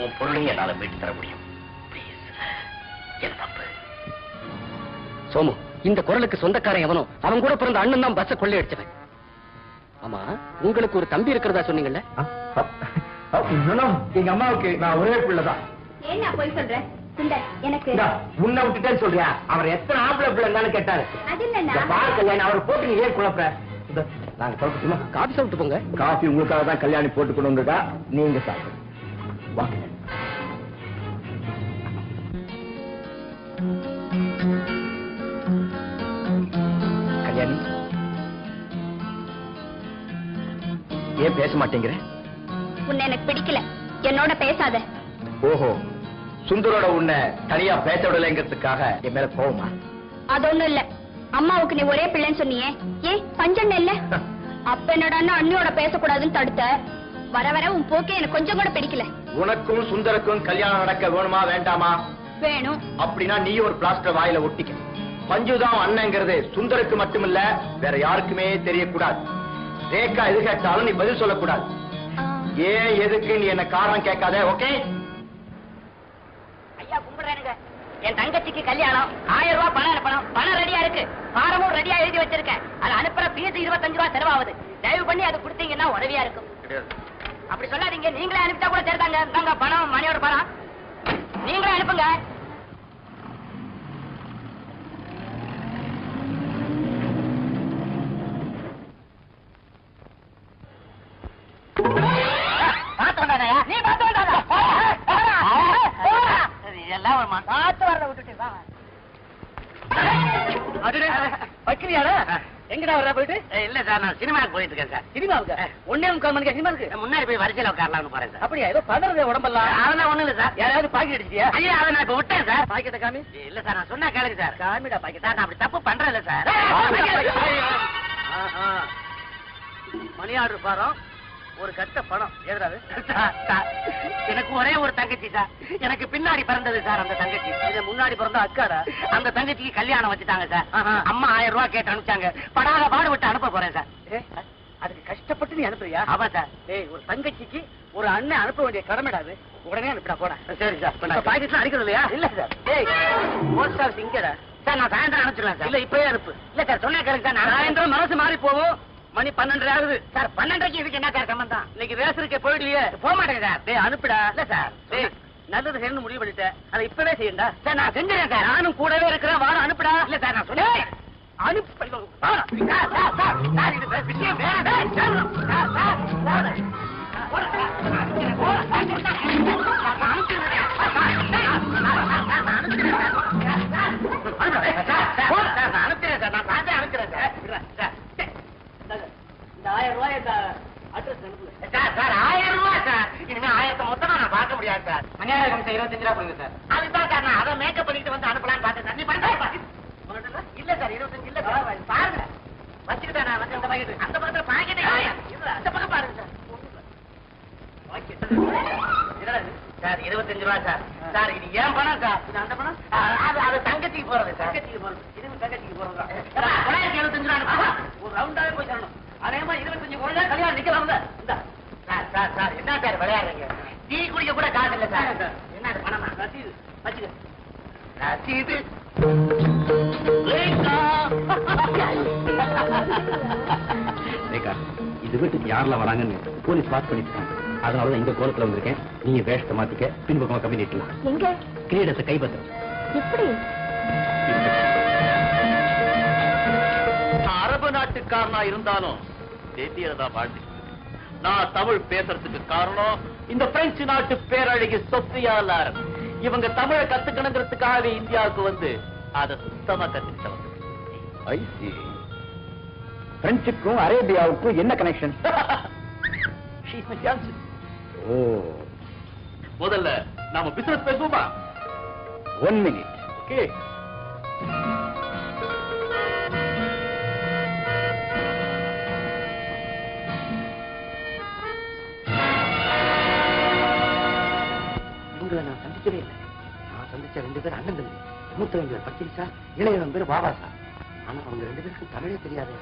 உன் பொருளையும் என்னால மீட்டு தர முடியும். Please, என்ன தப்பு. சோமு, இந்த குரலுக்கு சொந்தக்காரன் எவனோ அவன் கூட பிறந்த அண்ணன் தான் பஸ்ஸை கொள்ளையடிச்சவன். ஆமா, உங்களுக்கு ஒரு தம்பி இருக்கிறதா சொன்னீங்கல்ல? எங்க அம்மாவுக்கு நான் ஒரே பிள்ளைதான். ஏன் நான் போய் சொல்றேன்? எனக்கு உன்னை விட்டுட்டேன்னு சொல்றியா? அவர் எத்தனை ஆம்பளை பிள்ளைன்னு கேட்டாரு. அது இல்லைன்னா பாரு கல்யாணி, அவரை போட்டு நீ ஏன் குழப்ப? நாங்க சாப்பிட்டுமா? காபி சாப்பிட்டு போங்க. காஃபி உங்களுக்காக தான் கல்யாணி போட்டு கொண்டு வந்துட்டா, நீங்க சாப்பிடு. வா. கல்யாணி, ஏன் பேச மாட்டேங்கிற? உன்னை எனக்கு பிடிக்கல, என்னோட பேசாத. ஓஹோ, சுந்தரோட உன்னை தனியா பேச விடலைங்கிறதுக்காக என் மேல கோவமா? அது ஒண்ணும் இல்ல, அம்மாவுக்கு நீ ஒரே பிள்ளைன்னு சொன்னியே, ஏன் பஞ்சம் இல்ல? அப்ப என்னடான்னா அண்ணியோட பேசக்கூடாதுன்னு தடுத்த. வர வர உன் போக்கே எனக்கு கொஞ்சம் கூட பிடிக்கல. உனக்கும் சுந்தருக்கும் கல்யாணம் நடக்க வேணுமா வேண்டாமா? வேணும். அப்படின்னா நீ ஒரு பிளாஸ்டர் வாயில ஒட்டிக்க. பஞ்சுதான் அண்ணங்கிறது சுந்தருக்கு மட்டுமில்ல, வேற யாருக்குமே தெரியக்கூடாது. ரேகா எது கேட்டாலும் நீ பதில் சொல்லக்கூடாது. ஏன் எதுக்கு நீ என்ன காரணம் கேட்காத, ஓகே? ஐயா கும்பிடுறேனுங்க, என் தங்கச்சிக்கு கல்யாணம், 1000 ரூபாய் பணம் அனுப்பணும். பணம் ரெடியா இருக்கு, பாரமும் ரெடியா எழுதி வச்சிருக்கேன். அது அனுப்புற ஃபீஸ் 25 ரூபாய் செலவாகுது. தயவு பண்ணி அது கொடுத்தீங்கன்னா உதவியா இருக்கும். அப்படி சொல்லாதீங்க, நீங்களே அனுப்பிட்டா கூட தெரிந்தாங்க. இந்தாங்க பணம், மணியோட பணம், நீங்களே அனுப்புங்க. பார்த்து வந்தானயா? நீ பார்த்து வந்தானா? எல்லாம் ஒரு பார்த்து வரத விட்டுட்டு வா. வைக்கிறியாடா? எங்கடா வர்ற போயிட்டு? இல்ல சார், நான் சினிமாவுக்கு போயிட்டு இருக்கேன் சார். சினிமாவுக்கு? 1:45 மணிக்கு சினிமா இருக்கு. முன்னாடி போய் வரிசையில உட்காரலாம்னு போறேன் சார். அப்படியா? ஏதோ பதறது உடம்பெல்லாம். அதெல்லாம் ஒண்ணும் இல்ல சார். யாராவது பாக்கெட் அடிச்சியா? ஐயா, அதை நான் இப்ப விட்டேன் சார். பாக்கெட்ட காமி. இல்ல சார், நான் சொன்னா கேளுங்க சார். காமிடா பாக்கெட். சார், நான் அப்படி தப்பு பண்றேன் இல்ல சார். மணி ஆர்டர் பாரம், ஒரு கட்ட பணம். எதுறாது? எனக்கு ஒரே ஒரு தங்கச்சி சார். எனக்கு பின்னாடி பிறந்தது சார் அந்த தங்கச்சி. இது முன்னாடி பிறந்த அக்காடா? அந்த தங்கச்சிக்கு கல்யாணம் வச்சுட்டாங்க சார். அம்மா 1000 ரூபாய் கேட்டு அனுப்பிச்சாங்க. படாத பாடுபட்டு அனுப்ப போறேன் சார். அதுக்கு கஷ்டப்பட்டு நீ அனுப்புறியா? ஆமா சார். ஏய், ஒரு தங்கச்சிக்கு ஒரு அண்ணன் அனுப்ப வேண்டிய கடமைடாது. உடனே அனுப்பிடா போட. சரி சார். பாக்கெட்லாம் அடிக்கிறது இல்லையா? இல்ல சார். ஏய், போஸ்ட் ஆஃபீஸ் இங்கடா. சார், நான் சாயந்தரம் அனுப்பிச்சிடலாம் சார். இல்ல, இப்பவே அனுப்பு. இல்ல சார், சொன்னா கேளுங்க சார். நான் சாயந்தரம் மனசு மாறி போகும். மணி 12 ஆகுது சார். 12:30 இதுக்கு என்ன சார் சம்பந்தம்? இன்னைக்கு ரேசருக்கே போயிடலையே. போக மாட்டேங்க சார். டேய், அனுப்புடா. இல்ல சார். டேய், நல்லது செய்யணும் முடிவு பண்ணிட்டேன். அதை இப்பவே செய்யண்டா. சார், நான் செஞ்சுறேன் சார். நானும் கூடவே இருக்கிறேன். வாரம் அனுப்புடா. இல்ல சார், நான் சொன்னேன். அனுப்பு. சார், இது விஷயம் வேற சார். Sir, sir, sir. இந்த 1000 ரூபாய் இந்த அட்ரஸ் அனுப்புங்க. சார், 1000 ரூபாய் சார். இனிமே 1000 மொத்தமா நான் பார்க்க முடியாது சார். மணியாயிரம் 25 ரூபா கொடுங்க சார். அதுதான் சார், நான் அதை மேக்கப் பண்ணிட்டு வந்து அனுப்பலான்னு பார்த்தேன் சார். நீ பண்ண இல்ல சார், 25 இல்ல சார். பாருங்க, வச்சுக்கிட்டேன் நான் வந்து அந்த பாக்கெட். அந்த பக்கத்துல பாக்கெட்டே இல்ல. அந்த பக்கம் பாருங்க சார். சார், 25 ரூபாய் சார். சார், இது ஏன் பணம் சார். இது அந்த பணம். அது தங்கச்சிக்கு போறது சார். தங்கச்சிக்கு போறது. இதுவும் தங்கச்சிக்கு போறது. 975 ரூபாய் ஒரு ரவுண்டாவே போய் தரணும். அதே மாதிரி 25 குறைஞ்சா கல்யாணம் நிக்கலாம். சார், சார், சார், என்ன சார் விளையாடுறீங்க? டீ குடிக்க கூட காசு இல்ல சார். என்ன அது பணமா? ரசீது வச்சுக்க. ரசீது. ரேகா, இது வீட்டுக்கு யாரெல்லாம் வராங்கன்னு போலீஸ் வாட்ச் பண்ணிருக்காங்க. அதனாலதான் இந்த கோலத்துல வந்திருக்கேன். நீங்க வேஷத்தை மாத்திக்க, பின்பக்கமா கம்மி நீட்டலாம். எங்க கிரீடத்தை கைப்பற்ற. எப்படி? நான் அரபு நாட்டுக்காரனா இருந்தாலும் தேசியதா வாழ்ந்து நான் தமிழ் பேசுறதுக்கு காரணம் இந்த பிரெஞ்சு நாட்டு பேரழகி சொஃபியா லாரன். இவங்க தமிழை கத்துக்கணுங்கிறதுக்காகவே இந்தியாவுக்கு வந்து அதை சுத்தமா கத்துக்கிட்டவங்க. பிரெஞ்சுக்கும் அரேபியாவுக்கும் என்ன கனெக்ஷன்? ஓ, முதல்ல நாம பிசினஸ் பேசுவோமா? 1 minute. ஓகே. இவங்களை நான் சந்திக்கவே இல்லை. நான் சந்திச்ச 2 பேர் அண்ணன் தம்பி. மூத்தவங்க பச்சரிசா, இளையவன் பேர் பாபாசா. ஆனா அவங்க 2 பேருக்கு தமிழே தெரியாது.